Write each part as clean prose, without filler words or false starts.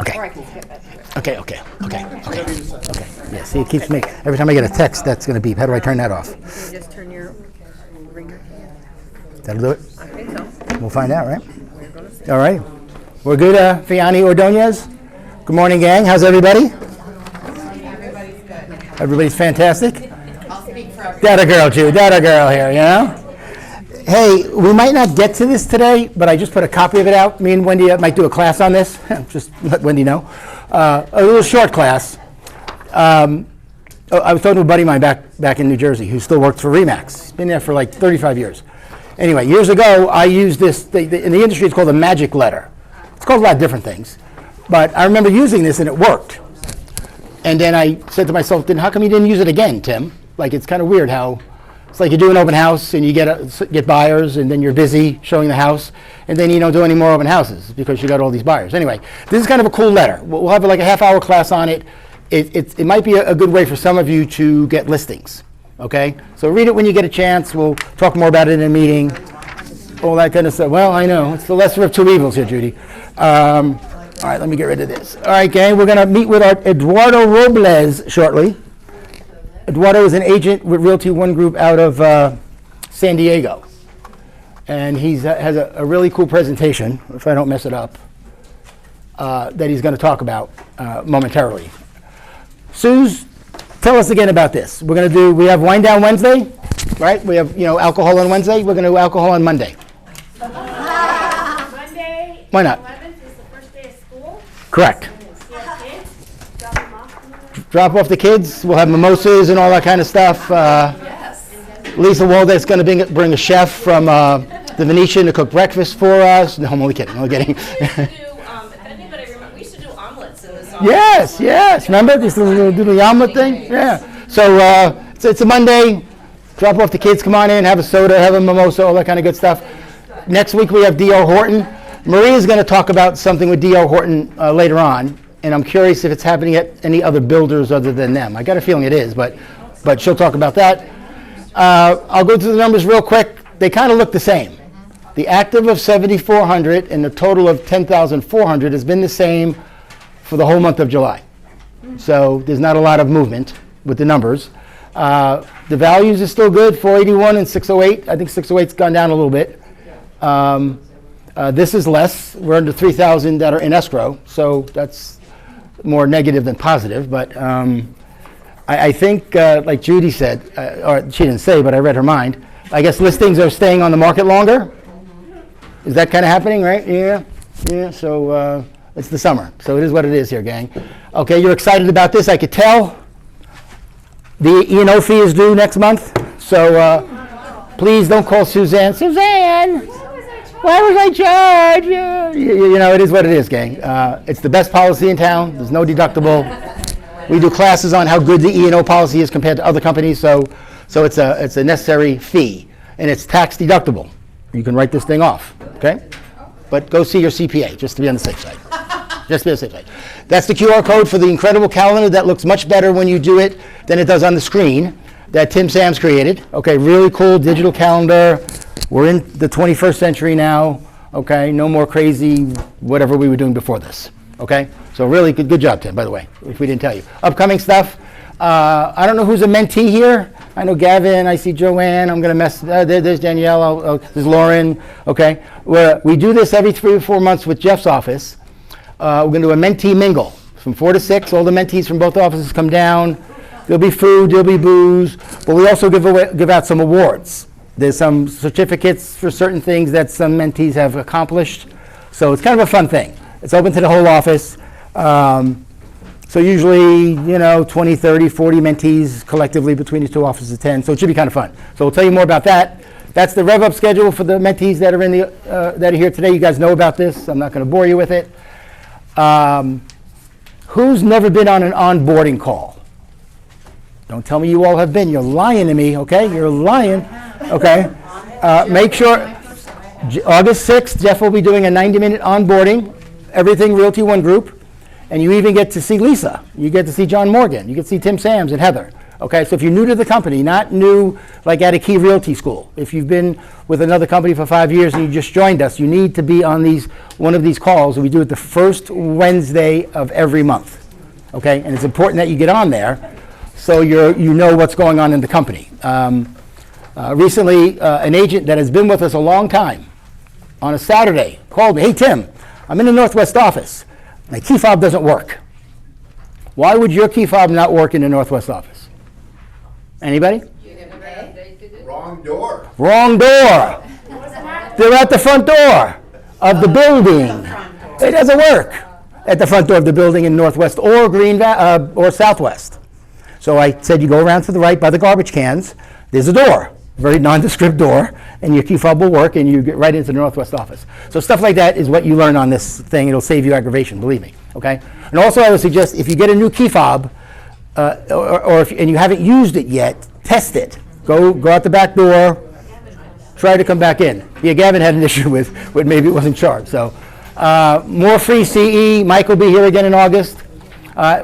Okay. Or I can skip it. Okay. Yeah, see, it keeps me, every time I get a text, that's going to beep. How do I turn that off? Can you just turn your ringer? That'll do it? I think so. We'll find out, right? We're going to see. All right. We're good, Fiani Ordonez? Good morning, gang. How's everybody? Everybody's good. Everybody's fantastic? I'll speak for everybody. Data girl, Jew. Data girl here, you know? Hey, we might not get to this today, but I just put a copy of it out. Me and Wendy might do a class on this. Just let Wendy know. A little short class. I was talking to a buddy of mine back in New Jersey who still works for Remax. He's been there for like 35 years. Anyway, years ago, I used this. In the industry, it's called a magic letter. It's called a lot of different things. But I remember using this, and it worked. And then I said to myself, then how come you didn't use it again, Tim? Like, it's kind of weird how it's like you do an open house, and you get buyers, and then you're busy showing the house, and then you don't do any more open houses because you got all these buyers. Anyway, this is kind of a cool letter. We'll have like a half-hour class on it. It might be a good way for some of you to get listings, okay? So read it when you get a chance. We'll talk more about it in a meeting, all that kind of stuff. Well, I know. It's the lesser of two evils here, Judy. All right, let me get rid of this. All right, gang, we're going to meet with our Eduardo Robles shortly. Eduardo is an agent with Realty One Group out of San Diego. And he has a really cool presentation, if I don't mess it up, that he's going to talk about momentarily. Suze, tell us again about this. We have Wine Down Wednesday, right? We have, alcohol on Wednesday. We're going to do alcohol on Monday. Monday, Why not? 11th is the first day of school. Correct. Yeah, kids, drop them off. Drop off the kids. We'll have mimosas and all that kind of stuff. Yes. Lisa Waldeck's going to bring a chef from the Venetian to cook breakfast for us. No, I'm only kidding. I'm kidding. We used to do, if anybody remember, we used to do omelets in this office. Yes. Remember this little omelet thing? Yeah. So it's a Monday. Drop off the kids. Come on in. Have a soda. Have a mimosa. All that kind of good stuff. Next week we have D.R. Horton. Maria's going to talk about something with D.R. Horton later on, and I'm curious if it's happening at any other builders other than them. I got a feeling it is, but she'll talk about that. I'll go through the numbers real quick. They kind of look the same. The active of 7,400 and the total of 10,400 has been the same for the whole month of July. So there's not a lot of movement with the numbers. The values are still good, 481 and 608. I think 608's gone down a little bit. This is less. We're under 3,000 that are in escrow, so that's more negative than positive. But I think, like Judy said, or she didn't say, but I read her mind, I guess listings are staying on the market longer. Is that kind of happening, right? Yeah. So it's the summer, so it is what it is here, gang. Okay, you're excited about this, I could tell. The E&O fee is due next month, so please don't call Suzanne. Suzanne! Why was I charged? It is what it is, gang. It's the best policy in town. There's no deductible. We do classes on how good the E&O policy is compared to other companies, so it's a necessary fee, and it's tax deductible. You can write this thing off, okay? But go see your CPA, just to be on the safe side. Just to be on the safe side. That's the QR code for the incredible calendar that looks much better when you do it than it does on the screen that Tim Sams created. Okay, really cool digital calendar. We're in the 21st century now, okay? No more crazy whatever we were doing before this, okay? So really good job, Tim, by the way, if we didn't tell you. Upcoming stuff. I don't know who's a mentee here. I know Gavin, I see Joanne, I'm going to mess, there's Danielle, there's Lauren, okay? We do this every 3 or 4 months with Jeff's office. We're going to do a mentee mingle from 4 to 6. All the mentees from both offices come down. There'll be food, there'll be booze, but we also give out some awards. There's some certificates for certain things that some mentees have accomplished. So it's kind of a fun thing. It's open to the whole office. So usually, 20, 30, 40 mentees collectively between these two offices attend. So it should be kind of fun. So we'll tell you more about that. That's the rev up schedule for the mentees that are that are here today. You guys know about this. I'm not going to bore you with it. Who's never been on an onboarding call? Don't tell me you all have been. You're lying to me, okay? You're lying, okay? Make sure, August 6th, Jeff will be doing a 90-minute onboarding, everything Realty One Group, and you even get to see Lisa. You get to see John Morgan. You get to see Tim Sams and Heather, Okay, so if you're new to the company, not new like at a Key Realty School, if you've been with another company for 5 years and you just joined us, you need to be on one of these calls, and we do it the first Wednesday of every month. Okay, and it's important that you get on there so you know what's going on in the company. Recently, an agent that has been with us a long time, on a Saturday, called me, "Hey Tim, I'm in the Northwest office. My key fob doesn't work." Why would your key fob not work in the Northwest office? Anybody? Wrong door. Wrong door. They're at the front door of the building. It doesn't work at the front door of the building in Northwest or or Southwest. So I said you go around to the right by the garbage cans. There's a door, very nondescript door, and your key fob will work, and you get right into the Northwest office. So stuff like that is what you learn on this thing. It'll save you aggravation, believe me. Okay. And also, I would suggest if you get a new key fob, and you haven't used it yet, test it. Go out the back door, try to come back in. Yeah, Gavin had an issue with maybe it wasn't charged. So more free CE. Mike will be here again in August,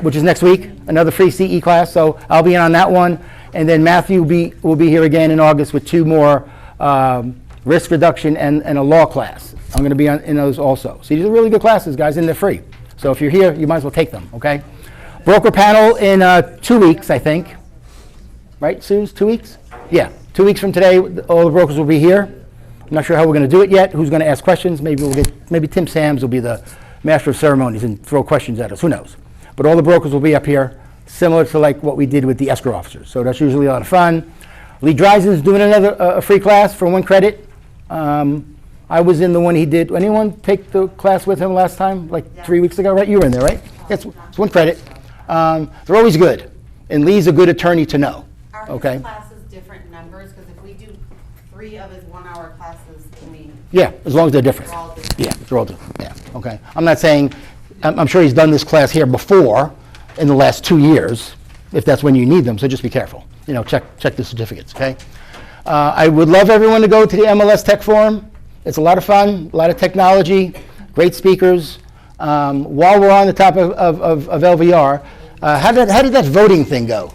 which is next week, another free CE class. So I'll be in on that one. And then Matthew will be here again in August with 2 more risk reduction and a law class. I'm going to be in those also. So these are really good classes, guys, and they're free. So if you're here, you might as well take them, okay? Broker panel in 2 weeks, I think. Right, Suze? 2 weeks? Yeah, 2 weeks from today, all the brokers will be here. I'm not sure how we're going to do it yet. Who's going to ask questions? Maybe Tim Sams will be the master of ceremonies and throw questions at us. Who knows? But all the brokers will be up here, similar to like what we did with the escrow officers. So that's usually a lot of fun. Lee Dreisen's doing another free class for 1 credit. I was in the one he did. Anyone take the class with him last time, like 3 weeks ago, right? You were in there, right? It's 1 credit. They're always good. And Lee's a good attorney to know. Are Okay. his classes different numbers? Because if we do 3 of his 1-hour classes, Yeah, as long as they're different. they're all different. Yeah, they're all different. Yeah, okay. I'm not saying, I'm sure he's done this class here before in the last 2 years, if that's when you need them, so just be careful. You know, check the certificates, okay? I would love everyone to go to the MLS Tech Forum. It's a lot of fun, a lot of technology, great speakers. While we're on the top of LVR, how did that voting thing go?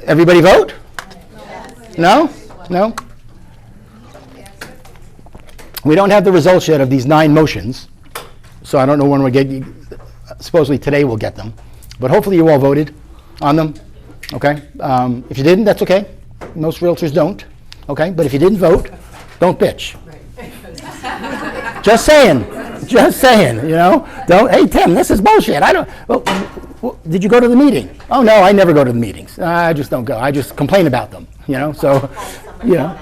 Everybody vote? No? No? We don't have the results yet of these 9 motions, so I don't know when we'll get, supposedly today we'll get them. But hopefully you all voted on them, okay? If you didn't, that's okay. Most realtors don't, okay? But if you didn't vote, don't bitch. Just saying, you know? Don't, hey, Tim, this is bullshit. I don't, well, did you go to the meeting? Oh, no, I never go to the meetings. I just don't go. I just complain about them, you know? So, you know.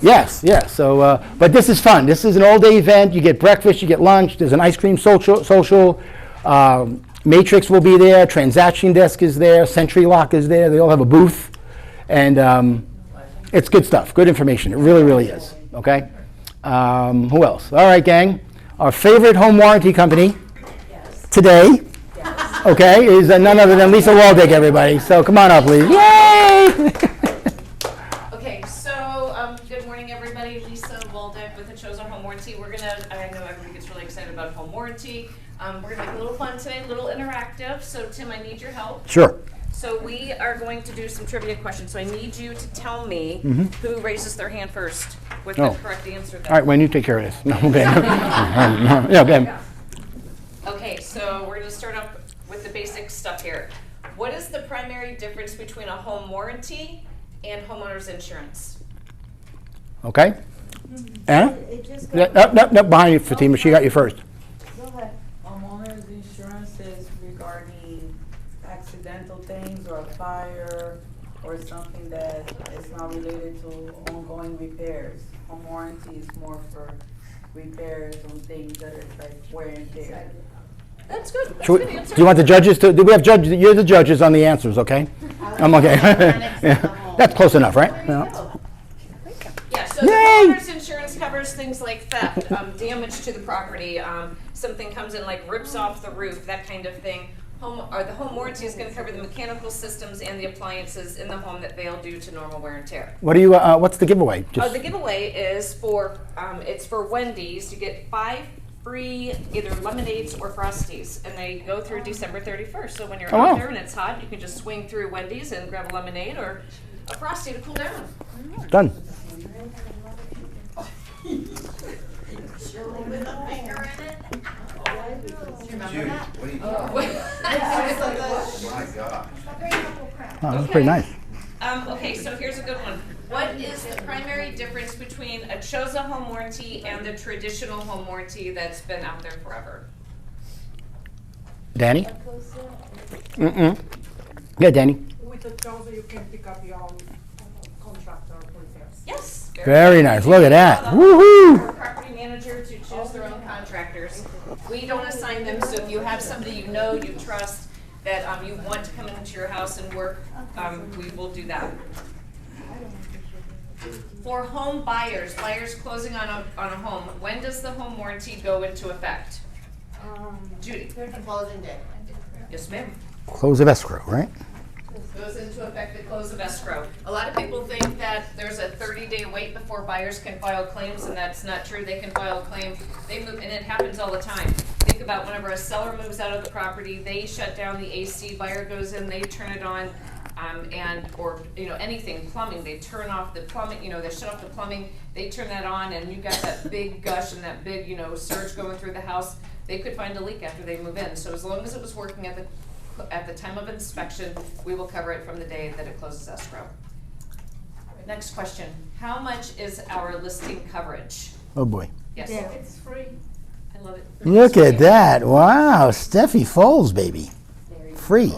Yes, yes. So, but this is fun. This is an all-day event. You get breakfast, you get lunch. There's an ice cream social. Matrix will be there. Transaction Desk is there. Century Lock is there. They all have a booth. And it's good stuff, good information. It really, really is, okay? Who else? All right, gang. Our favorite home warranty company today, okay, is none other than Lisa Waldeck, everybody. So come on up, Lisa. Yay! Okay, so good morning, everybody. Lisa Waldeck with the Chosen Home Warranty. I know everybody gets really excited about home warranty. We're gonna make it a little fun today, a little interactive. So Tim, I need your help. Sure. So we are going to do some trivia questions. So I need you to tell me who raises their hand first with the correct answer. All right, when you take care of this. No, okay. Yeah, okay. Okay, so we're going to start off with the basic stuff here. What is the primary difference between a home warranty and homeowner's insurance? Okay. Anna? No, behind you, Fatima. She got you first. Go ahead. Homeowner's insurance is regarding accidental things or a fire or something that is not related to ongoing repairs. Home warranty is more for repairs on things that are like wear and tear. That's good. That's Do a good answer. you want the judges to? Do we have judges? You're the judges on the answers, okay? I'm okay. Yeah. That's close enough, right? Yeah. Yeah, so the Yay! homeowner's insurance covers things like theft, damage to the property, something comes in like rips off the roof, that kind of thing. The home warranty is going to cover the mechanical systems and the appliances in the home that fail due to normal wear and tear. What do you? What's the giveaway? The giveaway is for it's for Wendy's. You get 5 free either lemonades or Frosties, and they go through December 31st. So when you're Oh, out wow. there and it's hot, you can just swing through Wendy's and grab a lemonade or a Frosty to cool down. Done. Judy, what are you talking My God. Oh, that's pretty nice. Okay, so here's a good one. What is the primary difference between a Choza home warranty and the traditional home warranty that's been out there forever? Danny? Mm-mm. Yeah, Danny. With the Choza, you can pick up your own contractor repairs. Yes. Very nice. Look at that. Allow Woohoo! our property manager to choose their own contractors. We don't assign them, so if you have somebody you know, you trust, that you want to come into your house and work, we will do that. For home buyers closing on a home, when does the home warranty go into effect? Judy? Closing day. Yes, ma'am. Close of escrow, right? Goes into effect at close of escrow. A lot of people think that there's a 30-day wait before buyers can file claims, and that's not true. They can file a claim. They move, and it happens all the time. Think about whenever a seller moves out of the property, they shut down the AC, buyer goes in, they turn it on, or anything, plumbing, they turn off the plumbing, they shut off the plumbing, they turn that on, and you got that big gush and that big, surge going through the house. They could find a leak after they move in. So as long as it was working at the time of inspection, we will cover it from the day that it closes escrow. Next question. How much is our listing coverage? Oh, boy. Yes. It's free. I love it. Look at that. Wow. Steffi Foles, baby. Free.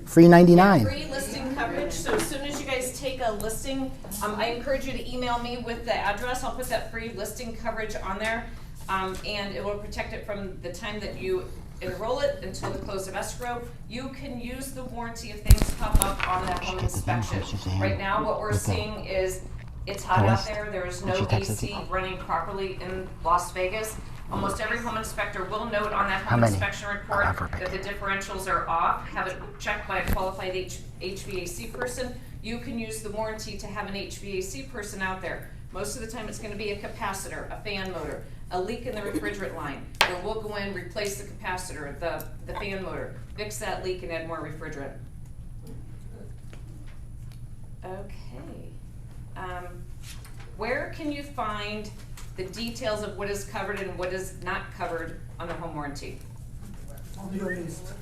Free 99. Free listing coverage. So as soon as you guys take a listing, I encourage you to email me with the address. I'll put that free listing coverage on there. And it will protect it from the time that you enroll it until the close of escrow. You can use the warranty if things pop up on that home inspection. Right now, what we're seeing is it's hot out there. There is no AC running properly in Las Vegas. Almost every home inspector will note on that home inspection report that the differentials are off. Have it checked by a qualified HVAC person. You can use the warranty to have an HVAC person out there. Most of the time, it's going to be a capacitor, a fan motor, a leak in the refrigerant line, where we'll go in, replace the capacitor, the fan motor, fix that leak, and add more refrigerant. Okay. Where can you find the details of what is covered and what is not covered on the home warranty? On your list.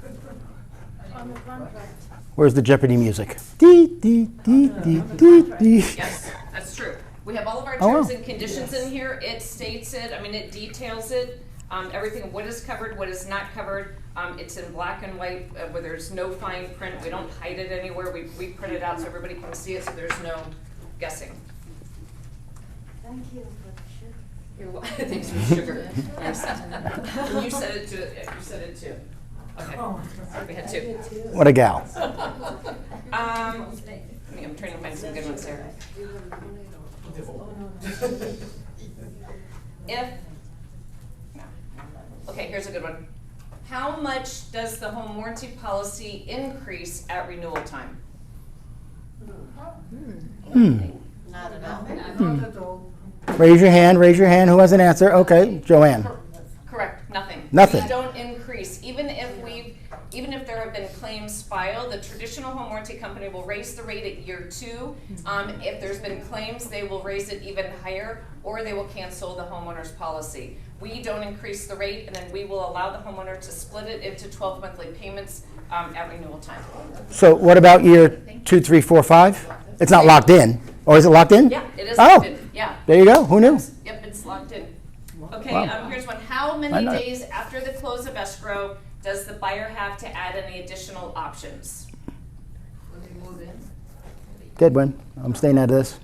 On the contract. Where's the Jeopardy music? Dee, dee, dee, dee, dee, dee. Yes, that's true. We have all of our Oh, wow. terms and conditions in here. It states it, it details it, everything, what is covered, what is not covered. It's in black and white, where there's no fine print. We don't hide it anywhere. We print it out so everybody can see it, so there's no guessing. Thank you for the sugar. You're welcome. Thanks for the sugar. Yes. And you said it too. You said it too. Okay. We had two. What a gal. I'm trying to find some good ones there. Okay, here's a good one. How much does the home warranty policy increase at renewal time? Not at all. Not at all. Raise your hand. Who has an answer? Okay, Joanne. Correct, nothing. Nothing. We don't increase. Even if there have been claims filed, the traditional home warranty company will raise the rate at year 2. If there's been claims, they will raise it even higher, or they will cancel the homeowner's policy. We don't increase the rate, and then we will allow the homeowner to split it into 12 monthly payments at renewal time. So what about year 2, 3, 4, 5? It's not locked in. Or is it locked in? Yeah, it is Oh. locked in. Yeah. There you go. Who knew? Yep, it's locked in. Okay, Wow. here's one. How I many know. days after the close of escrow does the buyer have to add any additional options? Good one. I'm staying out of this.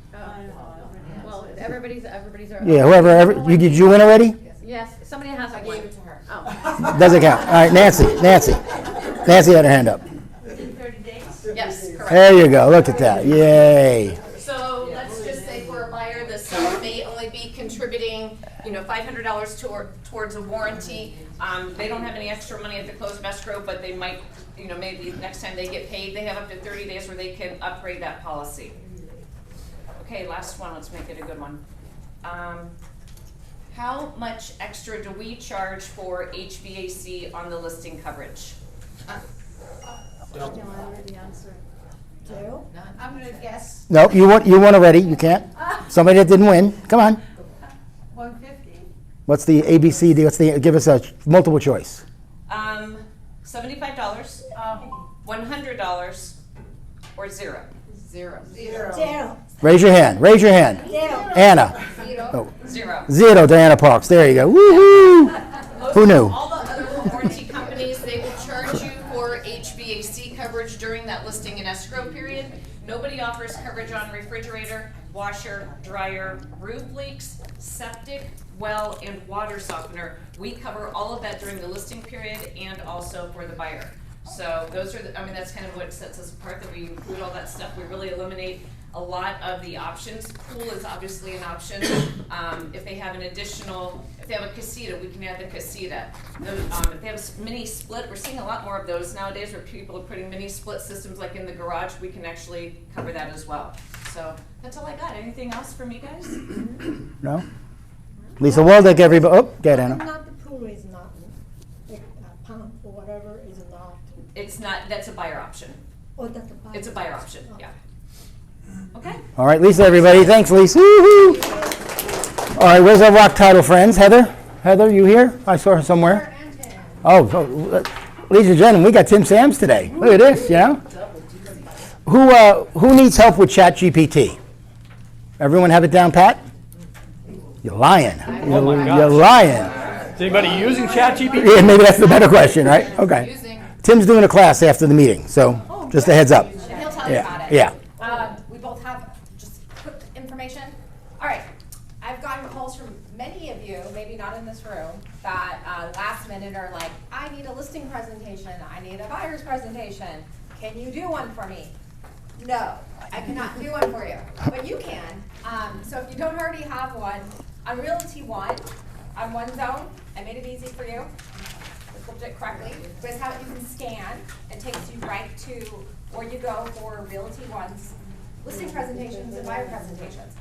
Well, everybody's. Yeah, whoever. Did you win already? Yes, somebody has a I gave it to her. Oh. Doesn't count. All right, Nancy. Nancy had her hand up. Within 30 days? Yes, correct. There you go. Look at that. Yay. So let's just say for a buyer, the seller may only be contributing, $500 towards a warranty. They don't have any extra money at the close of escrow, but they might, maybe next time they get paid, they have up to 30 days where they can upgrade that policy. Okay, last one. Let's make it a good one. How much extra do we charge for HVAC on the listing coverage? No, I already answered. Two? I'm gonna guess No, you want already, you can't. Somebody that didn't win, come on. 150. What's the ABCD, give us a multiple choice. $75, $100, or zero? Zero. Raise your hand, Anna. Oh, Zero. zero, Diana Parks, there you go, woo-hoo. Who knew? All the other home warranty companies, they will charge you for HVAC coverage during that listing and escrow period. Nobody offers coverage on refrigerator, washer, dryer, roof leaks, septic, well, and water softener. We cover all of that during the listing period and also for the buyer. So those are, that's kind of what sets us apart, that we include all that stuff. We really eliminate a lot of the options. Pool is obviously an option. If they have if they have a casita, we can add the casita. If they have a mini split, we're seeing a lot more of those nowadays where people are putting mini split systems like in the garage. We can actually cover that as well. So that's all I got. Anything else from you guys? No? Lisa Waldeck, everybody, oh, get Anna. Not the pool is not, like, pump or whatever is not, It's not, that's a buyer option. oh, that's a buy. It's a buyer option, yeah. Okay? All right, Lisa, everybody, thanks, Lisa, woo-hoo. All right, where's our rock title friends? Heather, you here? I saw her somewhere. Oh, ladies and gentlemen, we got Tim Sams today. Look at this, you know? Who needs help with ChatGPT? Everyone have it down pat? You're lying. Oh my gosh. You're lying. Is anybody using ChatGPT? Yeah, maybe that's the better question, right? Okay. Tim's doing a class after the meeting, so just a heads up. He'll tell you about it. Yeah. We both have just quick information. All right, I've gotten calls from many of you, maybe not in this room, that last minute are like, I need a listing presentation, I need a buyer's presentation. Can you do one for me? No, I cannot do one for you, but you can. So if you don't already have one, on Realty One, on One Zone, I made it easy for you. I flipped it correctly. You guys have it, you can scan. It takes you right to where you go for Realty One's listing presentations and buyer presentations.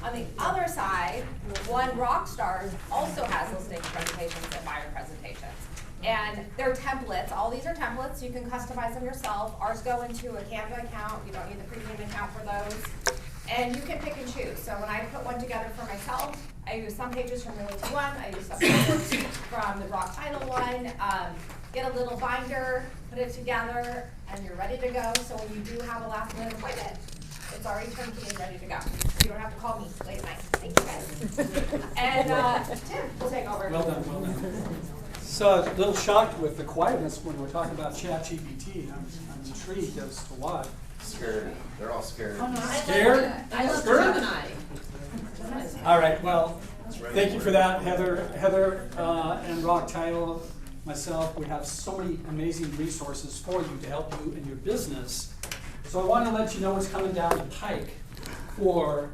On the other side, One Rockstars also has listing presentations and buyer presentations. And they're templates. All these are templates. You can customize them yourself. Ours go into a Canva account. You don't need the premium account for those. And you can pick and choose. So when I put one together for myself, I use some pages from Realty One. I use some pages from the Rock Title one. Get a little binder, put it together, and you're ready to go. So when you do have a last minute appointment, it's already turnkey and ready to go. You don't have to call me late at night. Thank you guys. And Tim will take over. Well done, well done. So I was a little shocked with the quietness when we're talking about ChatGPT. I'm intrigued as to why. Scared. They're all scared. Scared? I love Scared? Gemini. All right, well, thank you for that, Heather, and Rock Title, myself. We have so many amazing resources for you to help you in your business. So I want to let you know what's coming down the pike for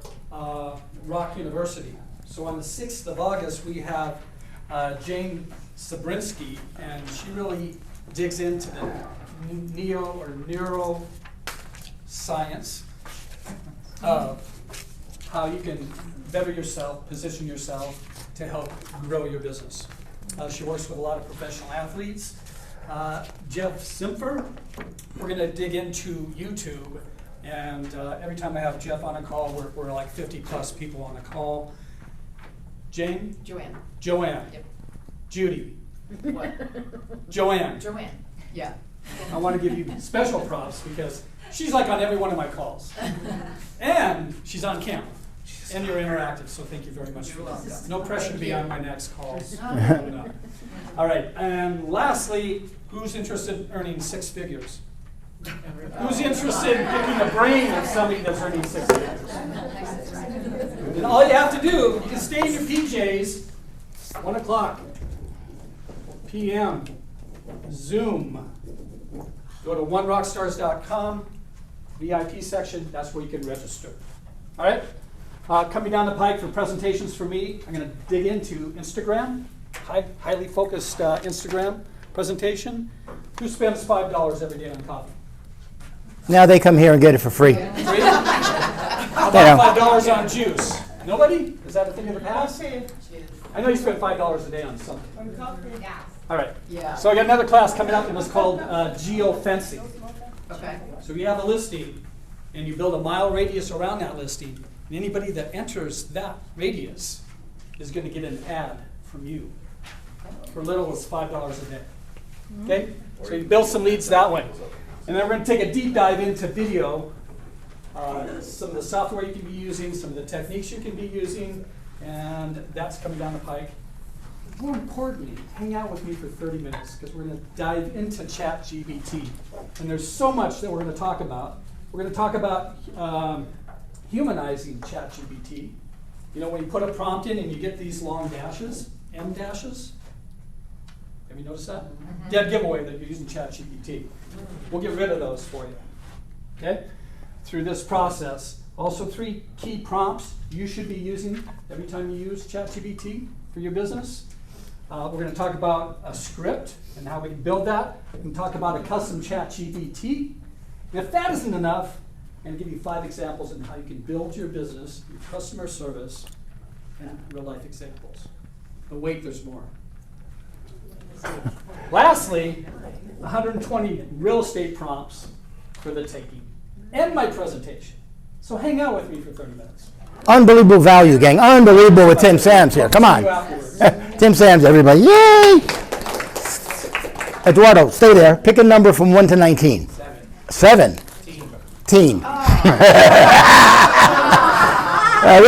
Rock University. So on the 6th of August, we have Jane Sabrinsky, and she really digs into the neuroscience of how you can better yourself, position yourself to help grow your business. She works with a lot of professional athletes. Jeff Simpfer, we're going to dig into YouTube, and every time I have Jeff on a call, we're like 50 plus people on a call. Jane? Joanne. Yep. Judy. What? Joanne. Yeah. I want to give you special props because she's like on every one of my calls. And she's on camera. And you're interactive, so thank you very much for that. No pressure to be on my next calls. All right, and lastly, who's interested in earning 6 figures? Who's interested in picking the brain of somebody that's earning 6 figures? And all you have to do, you can stay in your PJs, 1 o'clock p.m., Zoom. Go to onerockstars.com, VIP section, that's where you can register. All right? Coming down the pike for presentations for me, I'm going to dig into Instagram, highly focused Instagram presentation. Who spends $5 every day on coffee? Now they come here and get it for free. Free? How about $5 on juice? Nobody? Is that a thing of the past? I know you spend $5 a day on something. Yes. All right. Yeah. So I got another class coming up, and it's called geofencing. Okay. So you have a listing, and you build a mile radius around that listing, and anybody that enters that radius is going to get an ad from you for little as $5 a day. Okay? So you build some leads that way. And then we're going to take a deep dive into video, some of the software you can be using, some of the techniques you can be using, and that's coming down the pike. More importantly, hang out with me for 30 minutes because we're going to dive into ChatGPT. And there's so much that we're going to talk about. We're going to talk about humanizing ChatGPT. You know, when you put a prompt in and you get these long dashes, M dashes. Have you noticed that? Dead giveaway that you're using ChatGPT. We'll get rid of those for you. Okay? Through this process. Also 3 key prompts you should be using every time you use ChatGPT for your business. We're going to talk about a script and how we can build that. We're going to talk about a custom ChatGPT. And if that isn't enough, I'm going to give you 5 examples on how you can build your business, your customer service, and real life examples. But wait, there's more. Lastly, 120 real estate prompts for the taking. End my presentation. So hang out with me for 30 minutes. Unbelievable value, gang. Unbelievable with Tim Sams here. Come on. Tim Sams, everybody. Yay! Eduardo, stay there. Pick a number from 1 to 19. 7. Teen. We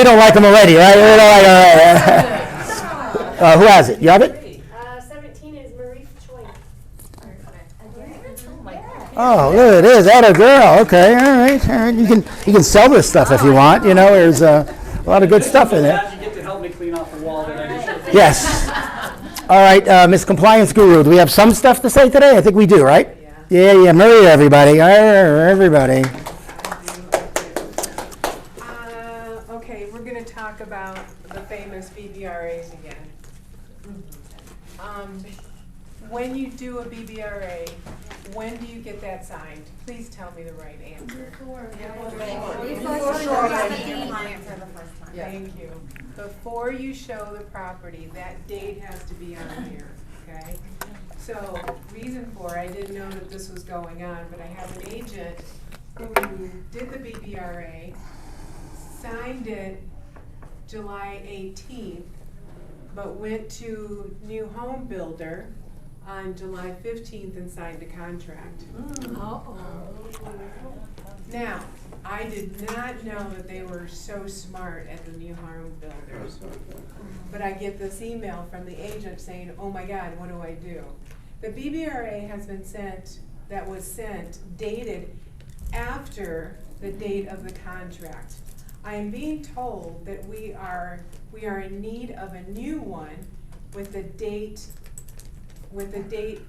don't like them already, right? We don't like who has it? You have it? 17 is Marie Choi. Oh, there it is. That a girl. Okay, all right, all right. You can sell this stuff if you want. You know, there's a lot of good stuff in there. You get to help me clean off the wall that I do. Yes. All right, Miss Compliance Guru. Do we have some stuff to say today? I think we do, right? Yeah, Maria, everybody. Everybody. Okay, we're gonna talk about the famous BBRAs again. When you do a BBRA, when do you get that signed? Please tell me the right answer. Thank you. Before you show the property, that date has to be on here, okay? So, reason for, I didn't know that this was going on, but I have an agent who did the BBRA, signed it July 18th, but went to new home builder on July 15th and signed a contract. Now, I did not know that they were so smart at the new home builders. But I get this email from the agent saying, oh my God, what do I do? The BBRA has been sent, that was sent, dated after the date of the contract. I am being told that we are in need of a new one with the date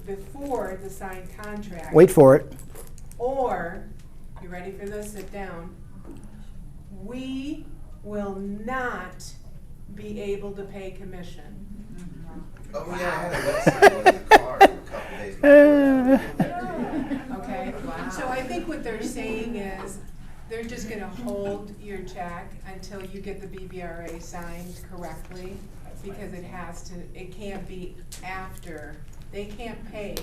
before the signed contract. Wait for it. Or, you ready for this? Sit down. We will not be able to pay commission. Oh, yeah, I had a website with a car a couple days before. Okay? So I think what they're saying is, they're just gonna hold your check until you get the BBRA signed correctly, because it can't be after, they can't pay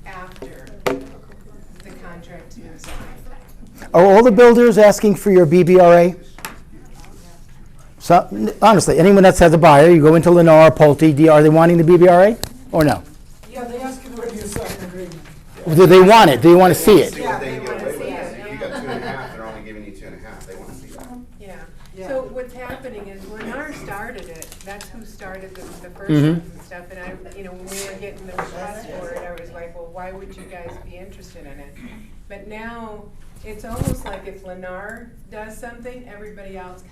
after the contract's been signed. Are all the builders asking for your BBRA? So, honestly, anyone that has a buyer, you go into Lennar, Pulte, are they wanting the BBRA or no? Yeah, they ask you to review second agreement. Do they want it? Do you want to see it? See what they can get away with. If you got 2.5, they're only giving you 2.5. They want to see that. Yeah, so what's happening is Lennar started it, that's who started the first Mhm. ones and stuff, and when we were getting the request for it, I was like, well, why would you guys be interested in it? But now, it's almost like if Lennar does something, everybody else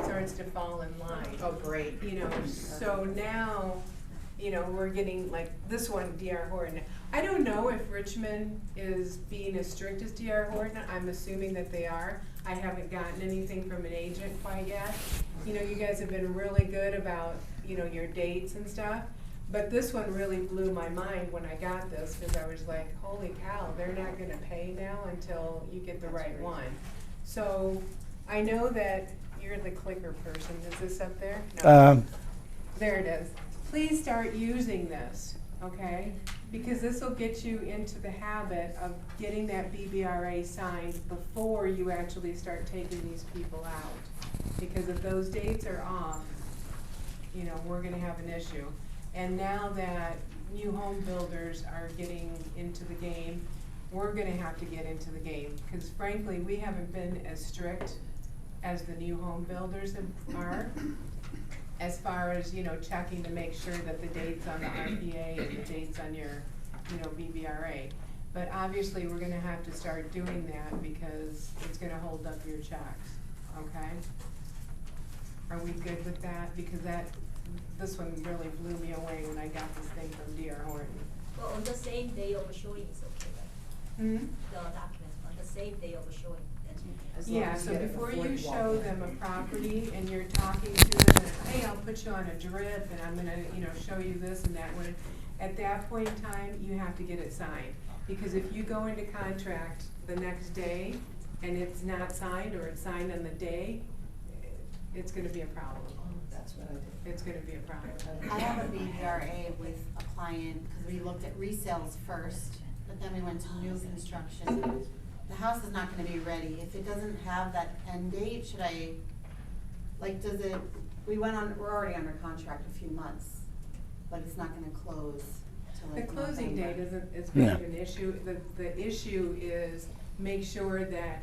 starts to fall in line. Oh, great. So now, we're getting like this one, D.R. Horton. I don't know if Richmond is being as strict as D.R. Horton. I'm assuming that they are. I haven't gotten anything from an agent quite yet. You guys have been really good about, your dates and stuff. But this one really blew my mind when I got this, because I was like, holy cow, they're not gonna pay now until you get the right one. So I know that you're the clicker person. Is this up there? No. there it is. Please start using this, okay? Because this will get you into the habit of getting that BBRA signed before you actually start taking these people out. Because if those dates are off, you know, we're gonna have an issue. And now that new home builders are getting into the game, we're gonna have to get into the game. Because frankly, we haven't been as strict as the new home builders are, as far as, you know, checking to make sure that the dates on the RPA and the dates on your, you know, BBRA. But obviously, we're gonna have to start doing that because it's gonna hold up your checks, okay? Are we good with that? Because this one really blew me away when I got this thing from D.R. Horton. Well, on the same day of showing is okay, right? Hmm? The documents, on the same day of showing. That's Yeah, so before you show them a property and you're talking to them, and, hey, I'll put you on a drip and I'm gonna, you know, show you this and that one. At that point in time, you have to get it signed. Because if you go into contract the next day and it's not signed or it's signed on the day, it's gonna be a problem. That's what I did. It's gonna be a problem. I have a BBRA with a client, because we looked at resales first, but then we went to new construction. The house is not gonna be ready. If it doesn't have that end date, should I, like, does it, we're already under contract a few months, but it's not gonna close till The like closing November. date isn't Yeah. an issue. The issue is make sure that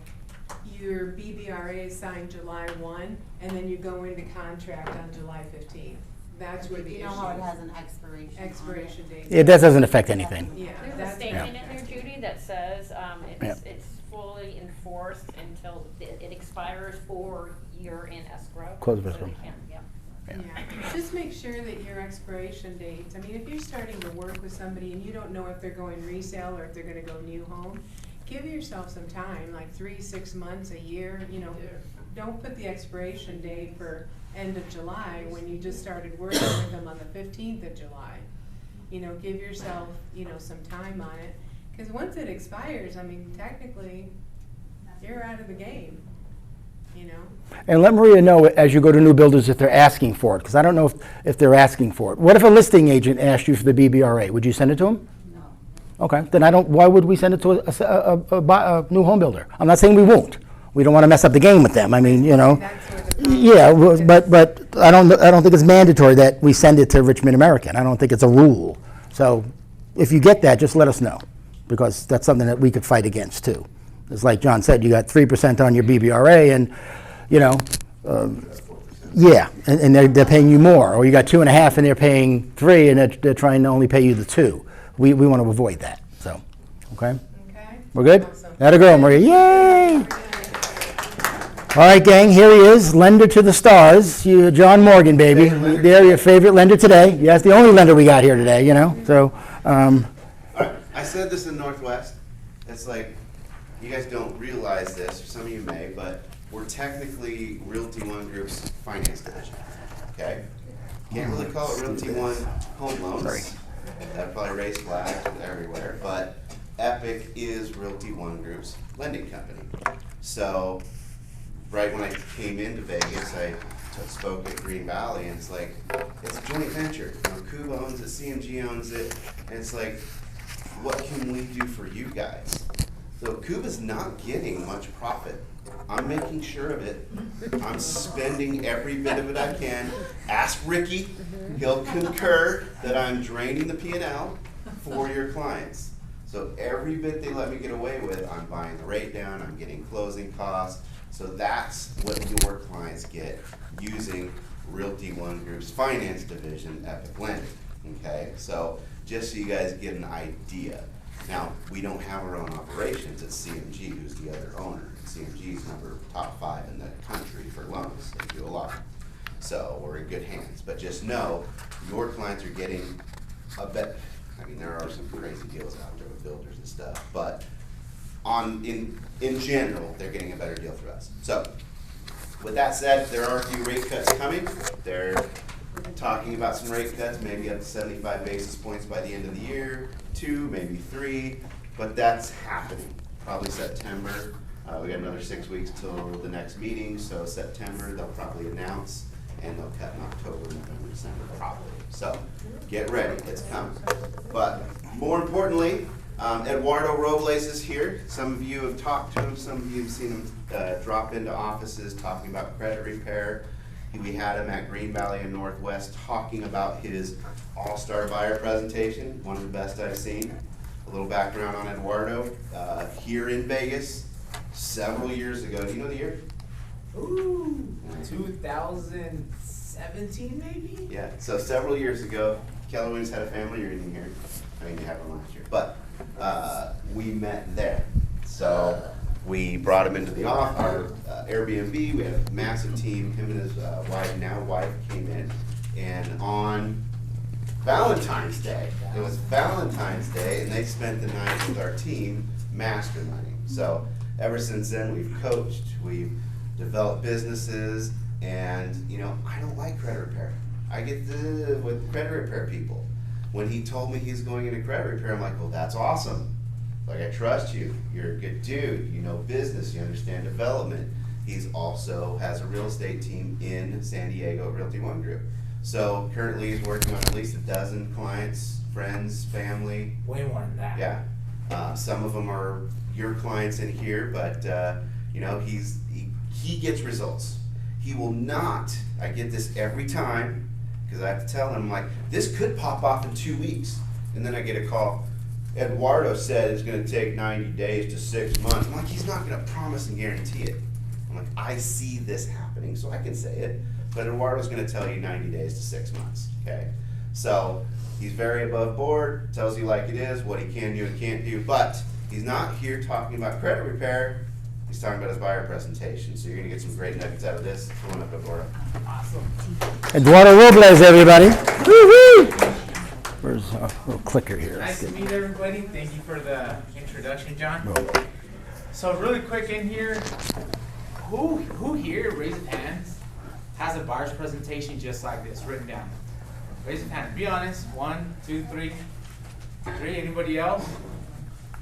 your BBRA is signed July 1, and then you go into contract on July 15th. That's where the issue is. You know how it has an expiration on it? Expiration date. Yeah, that doesn't affect anything. Yeah, There's a that's. statement in there, Judy, that says, Yeah. it's fully enforced until it expires or you're in escrow. Close of So escrow. they can, yeah. Yeah, just make sure that your expiration dates, I mean, if you're starting to work with somebody and you don't know if they're going resale or if they're gonna go new home, give yourself some time, like 3, 6 months, a year, you know. Don't put the expiration date for end of July when you just started working with them on the 15th of July. You know, give yourself, you know, some time on it, cause once it expires, I mean, technically, you're out of the game, you know? And let Maria know as you go to new builders if they're asking for it, because I don't know if they're asking for it. What if a listing agent asked you for the BBRA? Would you send it to them? No. Okay, then why would we send it to a new home builder? I'm not saying we won't. We don't want to mess up the game with them. I mean, you know. That's where the problem Yeah, is. but I don't think it's mandatory that we send it to Richmond American. I don't think it's a rule. So if you get that, just let us know, because that's something that we could fight against too. It's like John said, you got 3% on your BBRA, and you know, yeah, and they're paying you more, or you got 2.5 and they're paying 3, and they're trying to only pay you the 2. We want to avoid that. So, okay, Okay? we're good. Awesome. Atta girl, Maria. Yay! All right, gang, here he is, lender to the stars, John Morgan, baby. They're your favorite lender today. Yeah, it's the only lender we got here today, you know. So, I said this in Northwest. It's like, you guys don't realize this, or some of you may, but we're technically Realty One Group's finance division, okay? Can't really call it Realty One Home Loans. That'd probably raise flags everywhere, but Epic is Realty One Group's lending company. So, right when I came into Vegas, I spoke at Green Valley, and it's like, it's a joint venture. You know, Cuba owns it, CMG owns it, and it's like, what can we do for you guys? So Cuba's not getting much profit. I'm making sure of it. I'm spending every bit of it I can. Ask Ricky, he'll concur that I'm draining the P&L for your clients. So every bit they let me get away with, I'm buying the rate down, I'm getting closing costs. So that's what your clients get using Realty One Group's finance division, Epic Lending, okay? So just so you guys get an idea. Now, we don't have our own operations. It's CMG who's the other owner. CMG's top 5 in the country for loans. They do a lot. So we're in good hands. But just know, your clients are getting a bet. I mean, there are some crazy deals out there with builders and stuff, but in general, they're getting a better deal through us. So, with that said, there are a few rate cuts coming. They're talking about some rate cuts, maybe up to 75 basis points by the end of the year, 2, maybe 3, but that's happening. Probably September. We got another 6 weeks till the next meeting, so September they'll probably announce, and they'll cut in October, November, December probably. So get ready, it's coming. But more importantly, Eduardo Robles is here. Some of you have talked to him, some of you have seen him drop into offices talking about credit repair. We had him at Green Valley and Northwest talking about his all-star buyer presentation, one of the best I've seen. A little background on Eduardo, here in Vegas, several years ago. Do you know the year? Ooh, 2017 maybe? Yeah, so several years ago, Keller Williams had a family reunion here. I mean, they had one last year, but we met there. So we brought him into the our Airbnb. We had a massive team. Him and his wife came in, and on Valentine's Day, it was Valentine's Day, and they spent the night with our team masterminding. So ever since then, we've coached, we've developed businesses, and you know, I don't like credit repair. I get with credit repair people. When he told me he's going into credit repair, I'm like, well, that's awesome. Like, I trust you. You're a good dude. You know business. You understand development. He's also has a real estate team in San Diego, Realty One Group. So currently he's working on at least a dozen clients, friends, family. Way more than that. Yeah. Some of them are your clients in here, but you know, he gets results. He will not, I get this every time, because I have to tell him, like, this could pop off in 2 weeks. And then I get a call, Eduardo said it's gonna take 90 days to 6 months. I'm like, he's not gonna promise and guarantee it. I'm like, I see this happening, so I can say it. But Eduardo's gonna tell you 90 days to 6 months, okay? So he's very above board, tells you like it is, what he can do and can't do, but he's not here talking about credit repair. He's talking about his buyer presentation. So you're gonna get some great nuggets out of this. Come on up, Eduardo. Awesome. Eduardo Robles, everybody. Woo-hoo! Where's a little clicker here? Nice to meet everybody. Thank you for the introduction, John. Oh. So really quick in here, who here, raise your hands, has a buyer's presentation just like this written down? Raise your hand. Be honest. 1, 2, 3. Anybody else?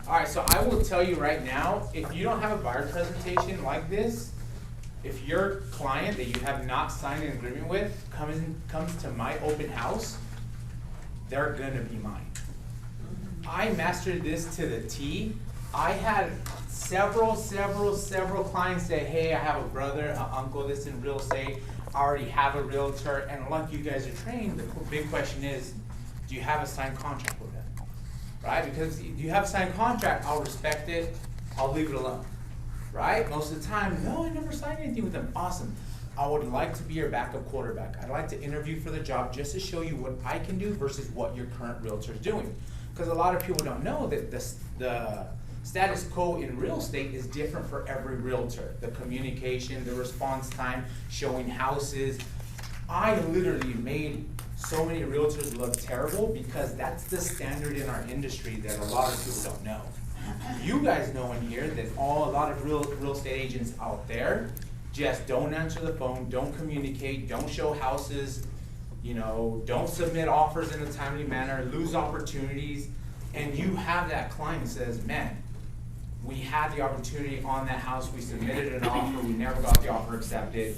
All right, so I will tell you right now, if you don't have a buyer presentation like this, if your client that you have not signed an agreement with comes to my open house, they're gonna be mine. I mastered this to the T. I had several clients say, hey, I have a brother, an uncle that's in real estate. I already have a realtor, and like you guys are trained, the big question is, do you have a signed contract with them? Right? Because if you have a signed contract, I'll respect it, I'll leave it alone. Right? Most of the time, no, I never signed anything with them. Awesome. I would like to be your backup quarterback. I'd like to interview for the job just to show you what I can do versus what your current realtor is doing. Because a lot of people don't know that the status quo in real estate is different for every realtor. The communication, the response time, showing houses. I literally made so many realtors look terrible because that's the standard in our industry that a lot of people don't know. You guys know in here that a lot of real estate agents out there just don't answer the phone, don't communicate, don't show houses, you know, don't submit offers in a timely manner, lose opportunities, and you have that client that says, man, we had the opportunity on that house, we submitted an offer, we never got the offer accepted,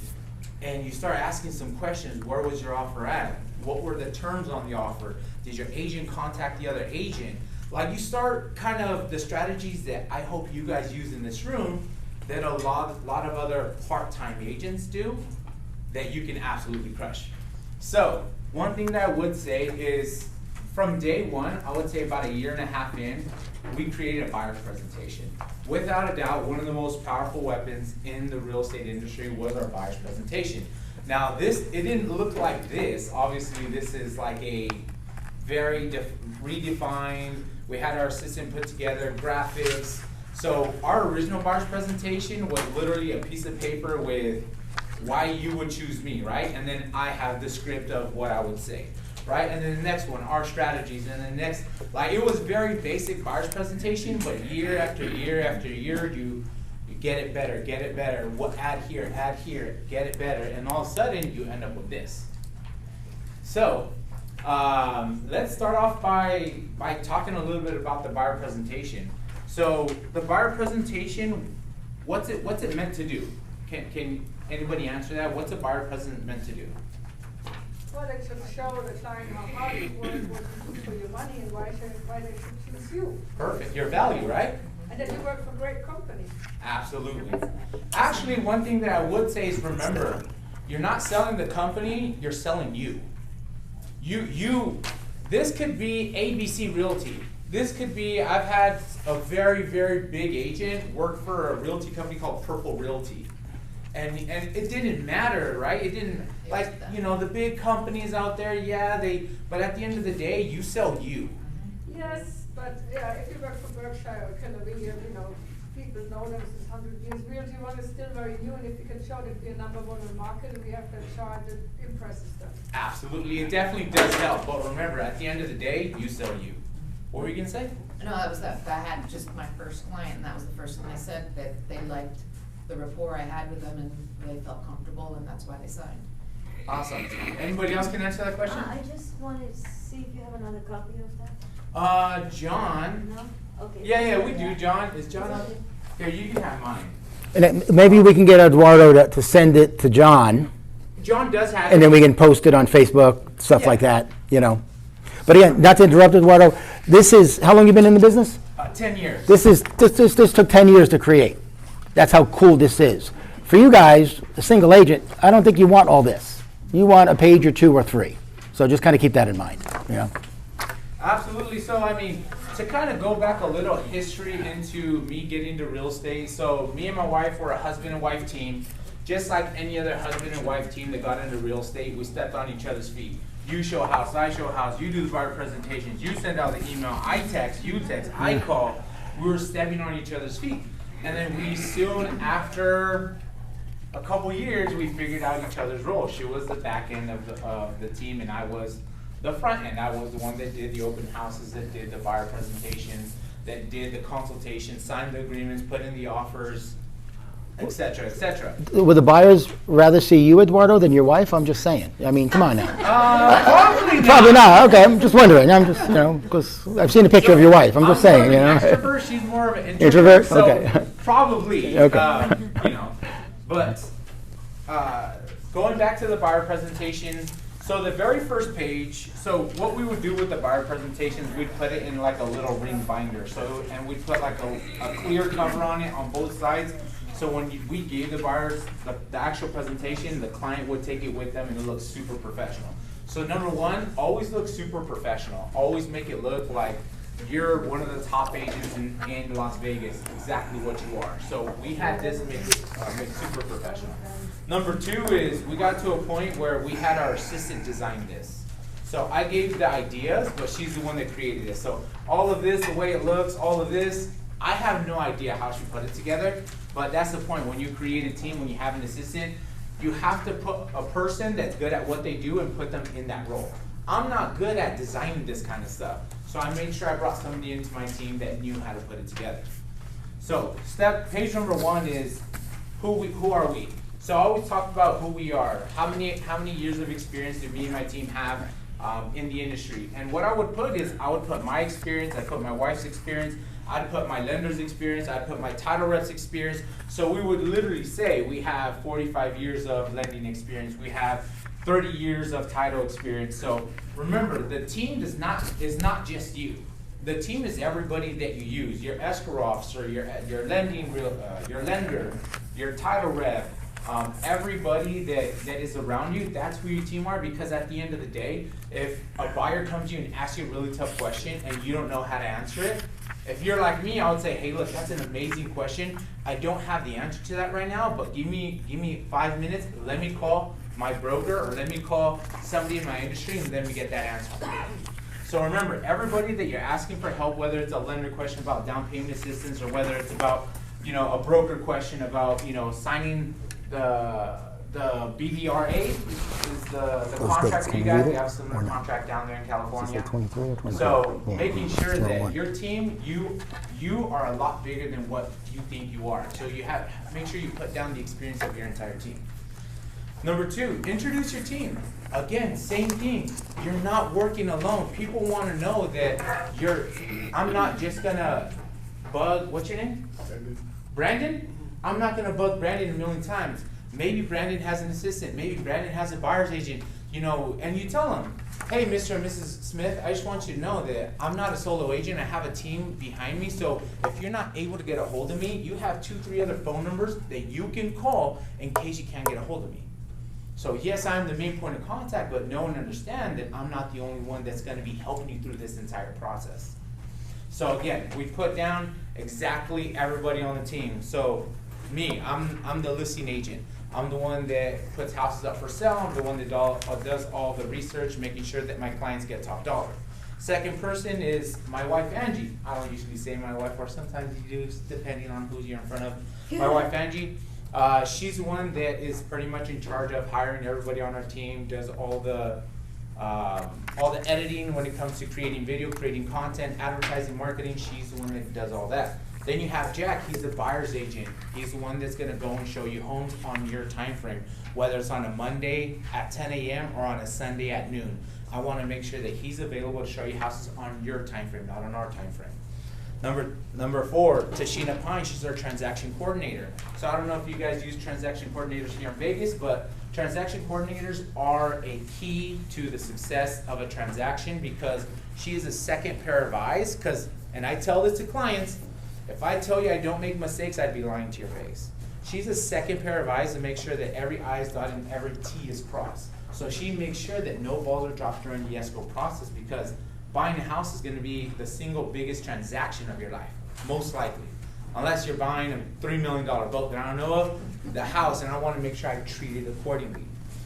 and you start asking some questions. Where was your offer at? What were the terms on the offer? Did your agent contact the other agent? Like, you start kind of the strategies that I hope you guys use in this room that a lot of other part-time agents do that you can absolutely crush. So one thing that I would say is from day one, I would say about 1.5 years in, we created a buyer's presentation. Without a doubt, one of the most powerful weapons in the real estate industry was our buyer's presentation. Now it didn't look like this. Obviously this is like a very redefined, we had our assistant put together graphics. So our original buyer's presentation was literally a piece of paper with why you would choose me, right? And then I have the script of what I would say, right? And then the next one, our strategies, and the next, like, it was very basic buyer's presentation, but year after year after year, you get it better, what add here, get it better, and all of a sudden you end up with this. So let's start off by talking a little bit about the buyer presentation. So the buyer presentation, what's it meant to do? Can anybody answer that? What's a buyer presentation meant to do? Well, it should show the client how hard you work, what you do for your money, and why they should choose you. Perfect, your value, right? And that you work for great companies. Absolutely. Actually, one thing that I would say is remember, you're not selling the company, you're selling you. This could be ABC Realty. This could be, I've had a very, very big agent work for a realty company called Purple Realty. And it didn't matter, right? It didn't, like, you know, the big companies out there, yeah, but at the end of the day, you sell you. Yes, but yeah, if you work for Berkshire or Keller Williams, you know, people know them since 100 years. Realty One is still very new, and if you can show that we're number one in the market, and we have that chart that impresses them. Absolutely, it definitely does help, but remember, at the end of the day, you sell you. What were you gonna say? No, that was that. I had just my first client, and that was the first thing I said, that they liked the rapport I had with them, and they felt comfortable, and that's why they signed. Awesome. Anybody else can answer that question? I just wanted to see if you have another copy of that. John. No? Okay. Yeah, we do. John, is John up? Here, you can have mine. And maybe we can get Eduardo to send it to John, John does have and it. then we can post it on Facebook, stuff Yeah. like that, you know. But again, not to interrupt, Eduardo, this is, how long you been in the business? 10 years. This took 10 years to create. That's how cool this is. For you guys, a single agent, I don't think you want all this. You want a page or two or three. So just kind of keep that in mind, you know. Absolutely. So, I mean, to kind of go back a little history into me getting into real estate. So, me and my wife were a husband and wife team. Just like any other husband and wife team that got into real estate, we stepped on each other's feet. You show a house, I show a house, you do the buyer presentations, you send out the email, I text, you text, I call. We were stepping on each other's feet. And then we soon, after a couple years, we figured out each other's roles. She was the back end of the team, and I was the front end. I was the one that did the open houses, that did the buyer presentations, that did the consultations, signed the agreements, put in the offers, et cetera, et cetera. Would the buyers rather see you, Eduardo, than your wife? I'm just saying. I mean, come on now. Probably not. Probably not. Okay, I'm just wondering. I'm just, you know, because I've seen a picture of your wife. I'm just saying, you know. I'm more of an extrovert, she's more of an introvert. Introvert? So Okay. probably, Okay. you know. But going back to the buyer presentation, so the very first page, so what we would do with the buyer presentations, we'd put it in like a little ring binder. So, and we'd put like a clear cover on it on both sides. So when we gave the buyers the actual presentation, the client would take it with them and it looks super professional. So number one, always look super professional. Always make it look like you're one of the top agents in Las Vegas, exactly what you are. So we had this make it super professional. Number two is we got to a point where we had our assistant design this. So I gave the ideas, but she's the one that created it. So all of this, the way it looks, all of this, I have no idea how she put it together, but that's the point. When you create a team, when you have an assistant, you have to put a person that's good at what they do and put them in that role. I'm not good at designing this kind of stuff, so I made sure I brought somebody into my team that knew how to put it together. So page number one is who are we? So I always talk about who we are. How many years of experience do me and my team have in the industry? And what I would put is I would put my experience, I put my wife's experience, I'd put my lender's experience, I'd put my title rep's experience. So we would literally say we have 45 years of lending experience, we have 30 years of title experience. So remember, the team is not just you. The team is everybody that you use. Your escrow officer, your lending your lender, your title rep, everybody that is around you, that's who your team are, because at the end of the day, if a buyer comes to you and asks you a really tough question and you don't know how to answer it, if you're like me, I would say, hey, look, that's an amazing question. I don't have the answer to that right now, but give me 5 minutes. Let me call my broker or let me call somebody in my industry and let me get that answer. So remember, everybody that you're asking for help, whether it's a lender question about down payment assistance or whether it's about, a broker question about, signing the BVRA is the contract that you guys, we have a similar contract down there in California. So making sure that your team, you are a lot bigger than what you think you are. So make sure you put down the experience of your entire team. Number two, introduce your team. Again, same thing. You're not working alone. People want to know that I'm not just gonna bug, what's your name? Brandon? I'm not gonna bug Brandon a million times. Maybe Brandon has an assistant. Maybe Brandon has a buyer's agent. you know, and you tell them, hey, Mr. and Mrs. Smith, I just want you to know that I'm not a solo agent. I have a team behind me. So if you're not able to get a hold of me, you have 2-3 other phone numbers that you can call in case you can't get a hold of me. So yes, I'm the main point of contact, but know and understand that I'm not the only one that's going to be helping you through this entire process. So again, we put down exactly everybody on the team. So me, I'm the listing agent. I'm the one that puts houses up for sale. I'm the one that does all the research, making sure that my clients get top dollar. Second person is my wife, Angie. I don't usually say my wife, or sometimes you do, depending on who you're in front of. My wife, Angie, she's the one that is pretty much in charge of hiring everybody on our team, does all the editing when it comes to creating video, creating content, advertising, marketing. She's the one that does all that. Then you have Jack, he's the buyer's agent. He's the one that's gonna go and show you homes on your time frame, whether it's on a Monday at 10 a.m. or on a Sunday at noon. I wanna make sure that he's available to show you houses on your time frame, not on our time frame. Number 4, Tashina Pine, she's our transaction coordinator. So I don't know if you guys use transaction coordinators here in Vegas, but transaction coordinators are a key to the success of a transaction because she is a second pair of eyes, and I tell this to clients, if I tell you I don't make mistakes, I'd be lying to your face. She's a second pair of eyes to make sure that every I is dotted and every T is crossed. So she makes sure that no balls are dropped during the escrow process because buying a house is going to be the single biggest transaction of your life, most likely. Unless you're buying a $3 million boat that I don't know of, the house, and I want to make sure I treat it accordingly.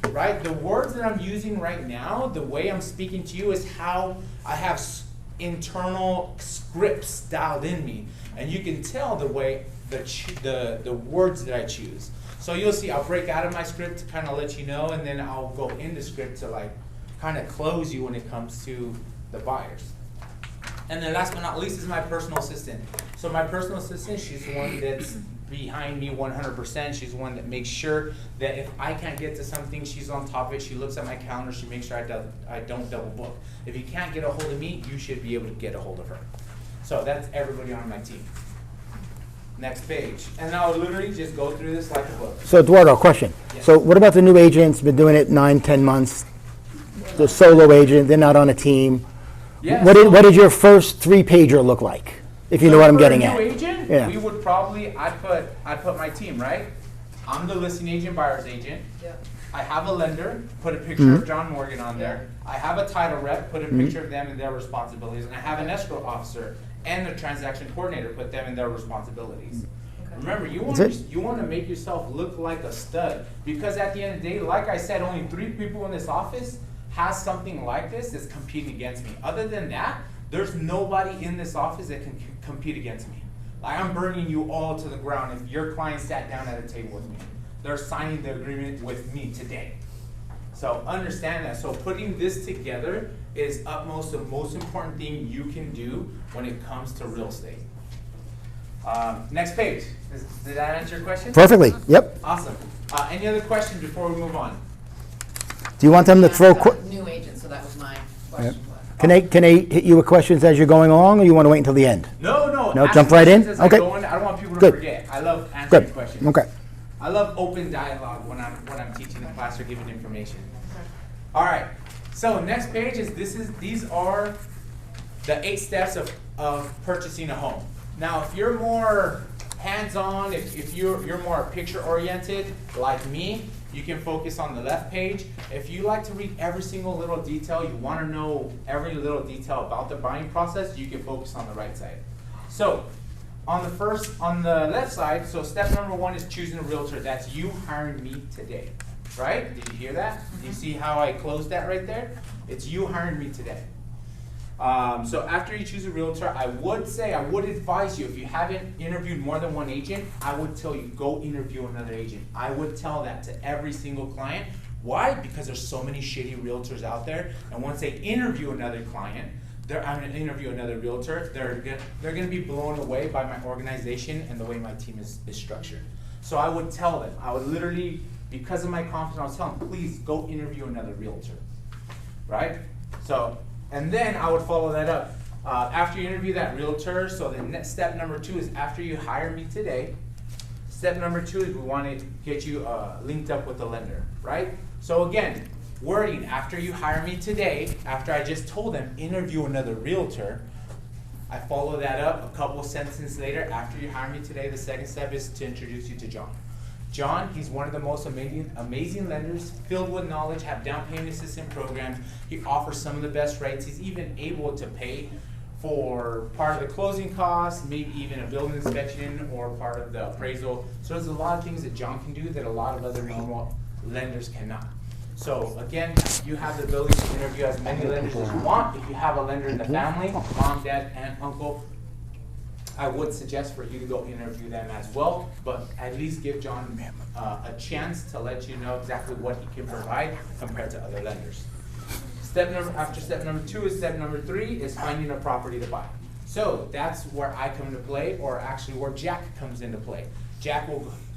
Right? The words that I'm using right now, the way I'm speaking to you is how I have internal scripts dialed in me. And you can tell the way, the words that I choose. So you'll see I'll break out of my script to kind of let you know, and then I'll go into script to like kind of close you when it comes to the buyers. And then last but not least is my personal assistant. So my personal assistant, she's the one that's behind me 100%. She's the one that makes sure that if I can't get to something, she's on top of it. She looks at my calendar. She makes sure I don't double book. If you can't get a hold of me, you should be able to get a hold of her. So that's everybody on my team. Next page. And I'll literally just go through this like a book. So Eduardo, question. Yes. So what about the new agents, been doing it 9-10 months? The solo agent, they're not on a team. Yeah, What did your first 3-pager look like? If you know what I'm getting for a at. new agent, Yeah. we would probably, I'd put my team, right? I'm the listing agent, buyer's agent. Yeah. I have a lender, put a picture of John Morgan on there. I have a title rep, put a picture of them and their responsibilities. And I have an escrow officer and a transaction coordinator, put them and their responsibilities. Remember, you want to make yourself look like a stud, because at the end of the day, like I said, only 3 people in this office has something like this that's competing against me. Other than that, there's nobody in this office that can compete against me. Like, I'm burning you all to the ground if your client sat down at a table with me. They're signing the agreement with me today. So understand that. So putting this together is utmost the most important thing you can do when it comes to real estate. Next page. Did that answer your question? Perfectly, yep. Awesome. Any other questions before we move on? Do you want them to throw, New agent, so that was my question. can they hit you with questions as you're going along, or you want to wait until the end? No. No, ask jump right in? questions as I Okay. go in. I don't want people to Good. forget. I love answering questions. Okay. I love open dialogue when I'm teaching the class or giving information. All right. So next page is these are the 8 steps of purchasing a home. Now, if you're more hands-on, if you're more picture-oriented like me, you can focus on the left page. If you like to read every single little detail, you want to know every little detail about the buying process, you can focus on the right side. So, on the left side, so step number 1 is choosing a realtor. That's you hiring me today, right? Did you hear that? Do you see how I closed that right there? It's you hiring me today. So after you choose a realtor, I would advise you, if you haven't interviewed more than 1 agent, I would tell you, go interview another agent. I would tell that to every single client. Why? Because there's so many shitty realtors out there, and once they interview another client, I'm going to interview another realtor, they're going to be blown away by my organization and the way my team is structured. So I would tell them, I would literally, because of my confidence, I was telling them, please go interview another realtor, right? So, and then I would follow that up. After you interview that realtor, so the next step number 2 is after you hire me today, step number 2 is we want to get you linked up with the lender, right? So again, wording, after you hire me today, after I just told them, interview another realtor, I follow that up a couple sentences later. After you hire me today, the second step is to introduce you to John. John, he's one of the most amazing lenders, filled with knowledge, have down payment assistance programs. He offers some of the best rates. He's even able to pay for part of the closing costs, maybe even a building inspection or part of the appraisal. So there's a lot of things that John can do that a lot of other normal lenders cannot. So again, you have the ability to interview as many lenders as you want. If you have a lender in the family, mom, dad, aunt, uncle, I would suggest for you to go interview them as well, but at least give John a chance to let you know exactly what he can provide compared to other lenders. After step number 2 is step number 3 is finding a property to buy. So that's where I come into play, or actually where Jack comes into play. Jack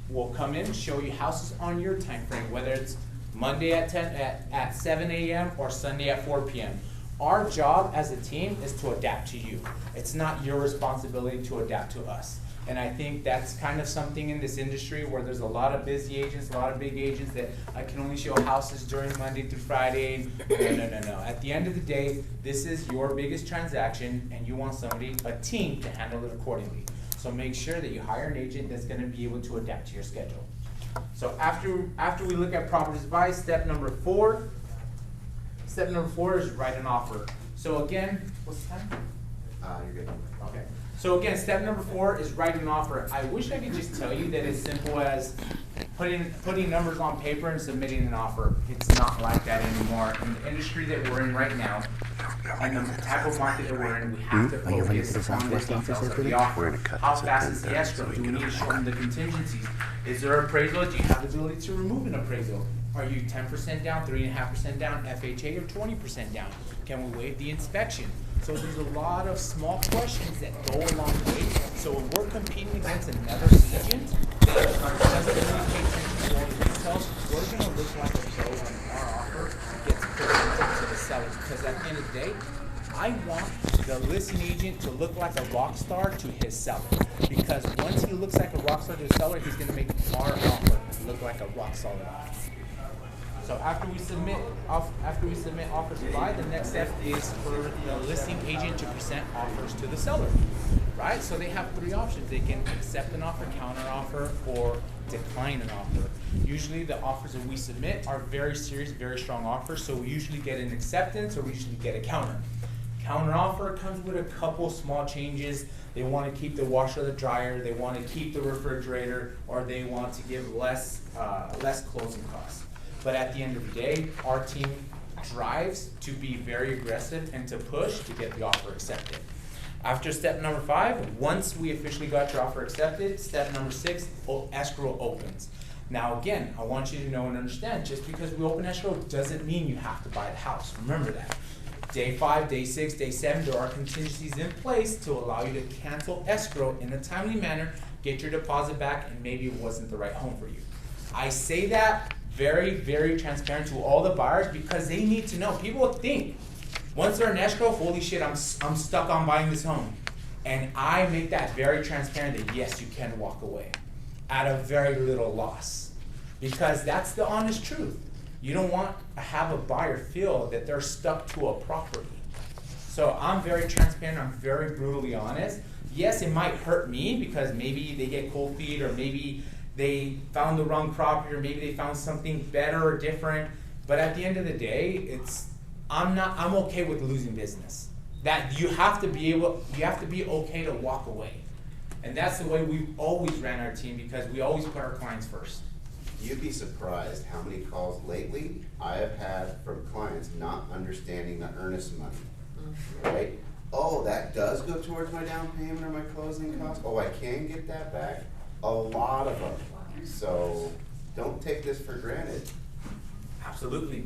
will come in, show you houses on your time frame, whether it's Monday at 7 a.m. or Sunday at 4 p.m. Our job as a team is to adapt to you. It's not your responsibility to adapt to us. And I think that's kind of something in this industry where there's a lot of busy agents, a lot of big agents that I can only show houses during Monday through Friday. No. At the end of the day, this is your biggest transaction and you want somebody, a team, to handle it accordingly. So make sure that you hire an agent that's gonna be able to adapt to your schedule. So after we look at properties to buy, step number 4 is write an offer. So again, what's the time? You're good. Okay. So again, step number 4 is write an offer. I wish I could just tell you that it's simple as putting numbers on paper and submitting an offer. It's not like that anymore. In the industry that we're in right now, and the type of market that we're in, we have to focus on the details of the offer. How fast is the escrow? Do we need to show them the contingencies? Is there appraisal? Do you have the ability to remove an appraisal? Are you 10% down, 3.5% down, FHA, or 20% down? Can we waive the inspection? So there's a lot of small questions that go a long way. So when we're competing against another agent that doesn't really pay attention to all the details, we're going to look like a pro when our offer gets presented to the seller. Because at the end of the day, I want the listing agent to look like a rock star to his seller. Because once he looks like a rock star to his seller, he's going to make our offer look like a rock solid offer. So after we submit offers to buy, the next step is for the listing agent to present offers to the seller, right? So they have 3 options. They can accept an offer, counter offer, or decline an offer. Usually the offers that we submit are very serious, very strong offers. So we usually get an acceptance or we usually get a counter. Counter offer comes with a couple small changes. They want to keep the washer, the dryer, they want to keep the refrigerator, or they want to give less closing costs. But at the end of the day, our team drives to be very aggressive and to push to get the offer accepted. After step number 5, once we officially got your offer accepted, step number 6, escrow opens. Now again, I want you to know and understand, just because we open escrow doesn't mean you have to buy the house. Remember that. Day 5, day 6, day 7, there are contingencies in place to allow you to cancel escrow in a timely manner, get your deposit back, and maybe it wasn't the right home for you. I say that very, very transparent to all the buyers because they need to know. People think once they're in escrow, holy shit, I'm stuck on buying this home. And I make that very transparent that yes, you can walk away at a very little loss because that's the honest truth. You don't want to have a buyer feel that they're stuck to a property. So I'm very transparent, I'm very brutally honest. Yes, it might hurt me because maybe they get cold feet or maybe they found the wrong property or maybe they found something better or different. But at the end of the day, I'm okay with losing business. That you have to be okay to walk away. And that's the way we've always ran our team because we always put our clients first. You'd be surprised how many calls lately I have had from clients not understanding the earnest money, right? Oh, that does go towards my down payment or my closing costs. Oh, I can get that back. A lot of them. So don't take this for granted. Absolutely.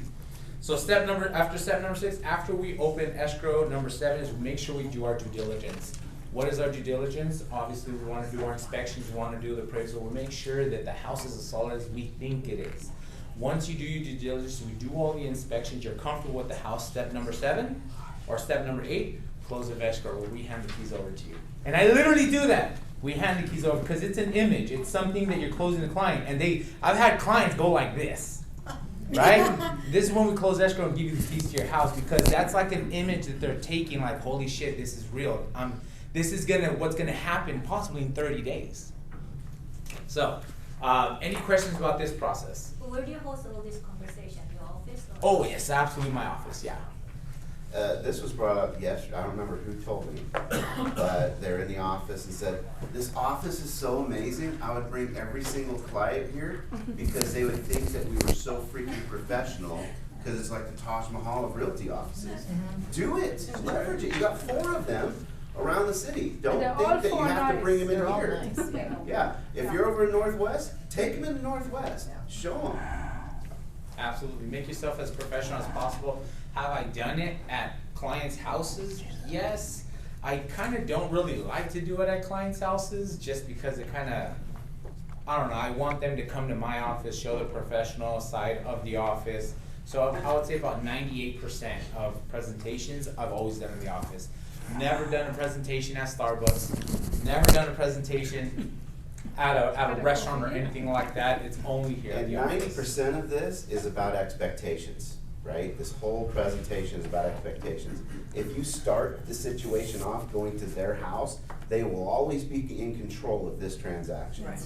So after step number 6, after we open escrow, number 7 is make sure we do our due diligence. What is our due diligence? Obviously, we want to do our inspections, we want to do the appraisal, we make sure that the house is as solid as we think it is. Once you do your due diligence, we do all the inspections, you're comfortable with the house, step number 7, or step number 8, close of escrow, where we hand the keys over to you. And I literally do that. We hand the keys over because it's an image. It's something that you're closing the client. And I've had clients go like this. right? This is when we close escrow and give you the keys to your house, because that's like an image that they're taking, like, holy shit, this is real. This is what's gonna happen possibly in 30 days. So, any questions about this process? Well, where do you host all this conversation? Your office? Or? Oh, yes, absolutely my office, yeah. This was brought up yesterday, I don't remember who told me, but they're in the office and said, this office is so amazing, I would bring every single client here because they would think that we were so freaking professional, because it's like the Taj Mahal of realty offices. Do it, leverage it, you got 4 of them around the city. Don't they're think all that you 4 have to bring them in They're all here. nice, yeah. Yeah, if you're over in Northwest, take them in the Northwest, show them. Absolutely, make yourself as professional as possible. Have I done it at clients' houses? Yes. I kind of don't really like to do it at clients' houses, just because it kind of, I don't know, I want them to come to my office, show the professional side of the office. So I would say about 98% of presentations I've always done in the office. Never done a presentation at Starbucks, never done a presentation at a restaurant or anything like that. It's only here at And the office. 90% of this is about expectations, right? This whole presentation is about expectations. If you start the situation off going to their house, they will always be in control of this transaction. Right.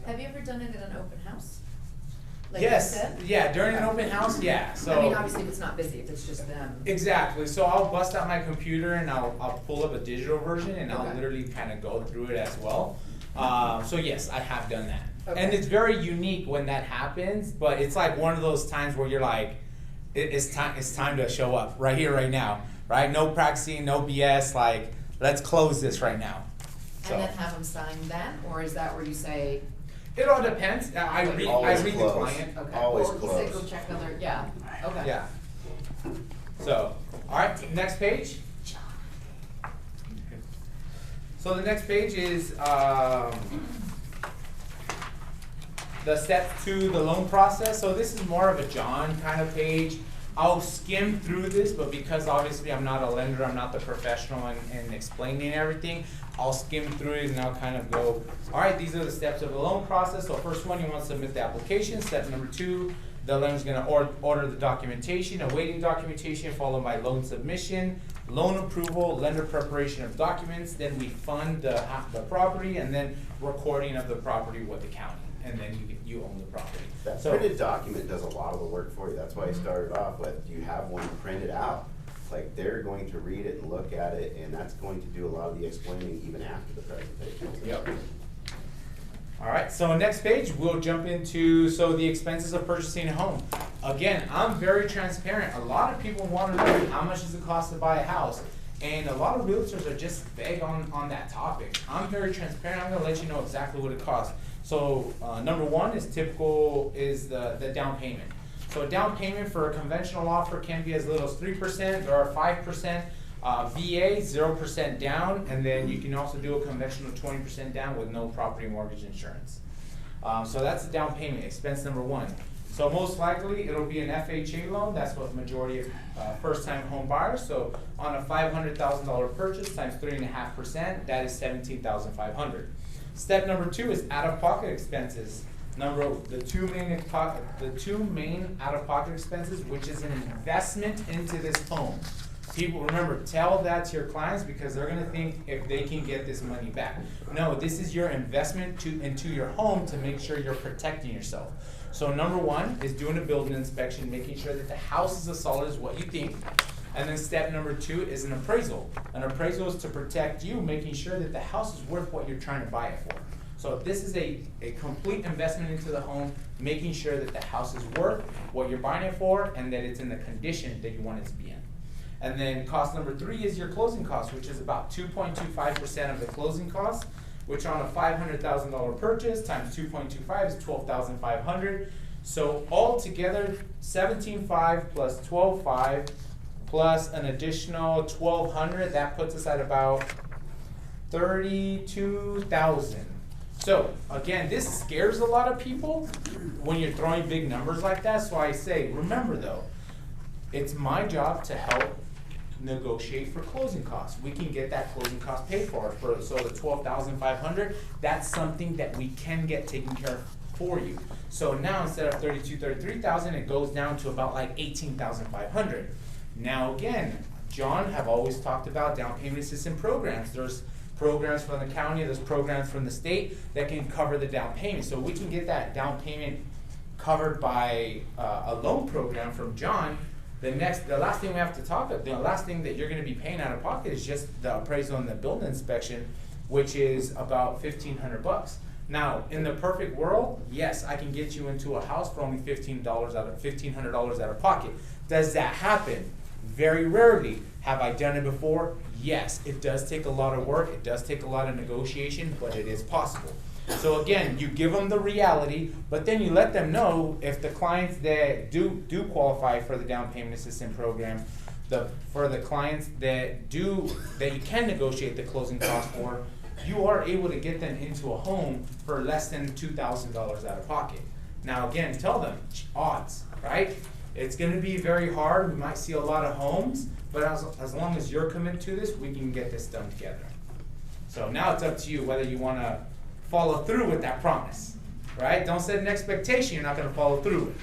Have you ever done it at an open house? Like you Yes, said? yeah, during an open house, yeah, so. I mean, obviously, if it's not busy, if it's just them. Exactly, so I'll bust out my computer and I'll pull up a digital version and I'll Okay. literally kind of go through it as well. So yes, I have done that. Okay. And it's very unique when that happens, but it's like one of those times where you're like, it's time to show up, right here, right now, right? No practicing, no BS, like, let's close this right now. So, And then have them sign that, or is that where you say, it all depends, I read Always the close. client. okay, Always or you say close. go check other, yeah, okay. Yeah. So, alright, next page. So the next page is the steps to the loan process. So this is more of a John kind of page. I'll skim through this, but because obviously I'm not a lender, I'm not the professional in explaining everything, I'll skim through it and I'll kind of go, all right, these are the steps of the loan process. So first one, you want to submit the application. Step number 2, the lender's going to order the documentation, awaiting documentation, followed by loan submission, loan approval, lender preparation of documents, then we fund the property, and then recording of the property with the county, and then you own the property. That So- printed document does a lot of the work for you. That's why I started off with, you have one printed out. Like, they're going to read it and look at it, and that's going to do a lot of the explaining even after the presentation. Yep. All right, so next page, we'll jump into, the expenses of purchasing a home. Again, I'm very transparent. A lot of people want to know how much does it cost to buy a house? And a lot of realtors are just vague on that topic. I'm very transparent. I'm gonna let you know exactly what it costs. So, number 1 is the down payment. So a down payment for a conventional offer can be as little as 3%, there are 5%, VA, 0% down, and then you can also do a conventional 20% down with no property mortgage insurance. So that's the down payment, expense number 1. So most likely, it'll be an FHA loan, that's what the majority of first-time home buyers. So on a $500,000 purchase times 3.5%, that is $17,500. Step number 2 is out-of-pocket expenses. The two main out-of-pocket expenses, which is an investment into this home. People, remember, tell that to your clients because they're gonna think if they can get this money back. No, this is your investment into your home to make sure you're protecting yourself. So number 1 is doing a building inspection, making sure that the house is as solid as what you think. And then step number 2 is an appraisal. An appraisal is to protect you, making sure that the house is worth what you're trying to buy it for. So this is a complete investment into the home, making sure that the house is worth what you're buying it for and that it's in the condition that you want it to be in. And then cost number 3 is your closing costs, which is about 2.25% of the closing costs, which on a $500,000 purchase times 2.25 is $12,500. So altogether, $17,500 plus $12,500 plus an additional $1,200, that puts us at about $32,000. So again, this scares a lot of people when you're throwing big numbers like that. So I say, remember though, it's my job to help negotiate for closing costs. We can get that closing cost paid for. So the $12,500, that's something that we can get taken care of for you. So now instead of 33,000, it goes down to about like 18,500. Now again, John have always talked about down payment assistance programs. There's programs from the county, there's programs from the state that can cover the down payment. So we can get that down payment covered by a loan program from John. The last thing we have to talk about, the last thing that you're gonna be paying out of pocket is just the appraisal and the building inspection, which is about $1,500. Now, in the perfect world, yes, I can get you into a house for only $1,500 out of pocket. Does that happen? Very rarely. Have I done it before? Yes, it does take a lot of work, it does take a lot of negotiation, but it is possible. So again, you give them the reality, but then you let them know if the clients that do qualify for the down payment assistance program, for the clients that you can negotiate the closing costs for, you are able to get them into a home for less than $2,000 out of pocket. Now again, tell them odds, right? It's going to be very hard. We might see a lot of homes, but as long as you're committed to this, we can get this done together. So now it's up to you whether you want to follow through with that promise, right? Don't set an expectation you're not going to follow through with.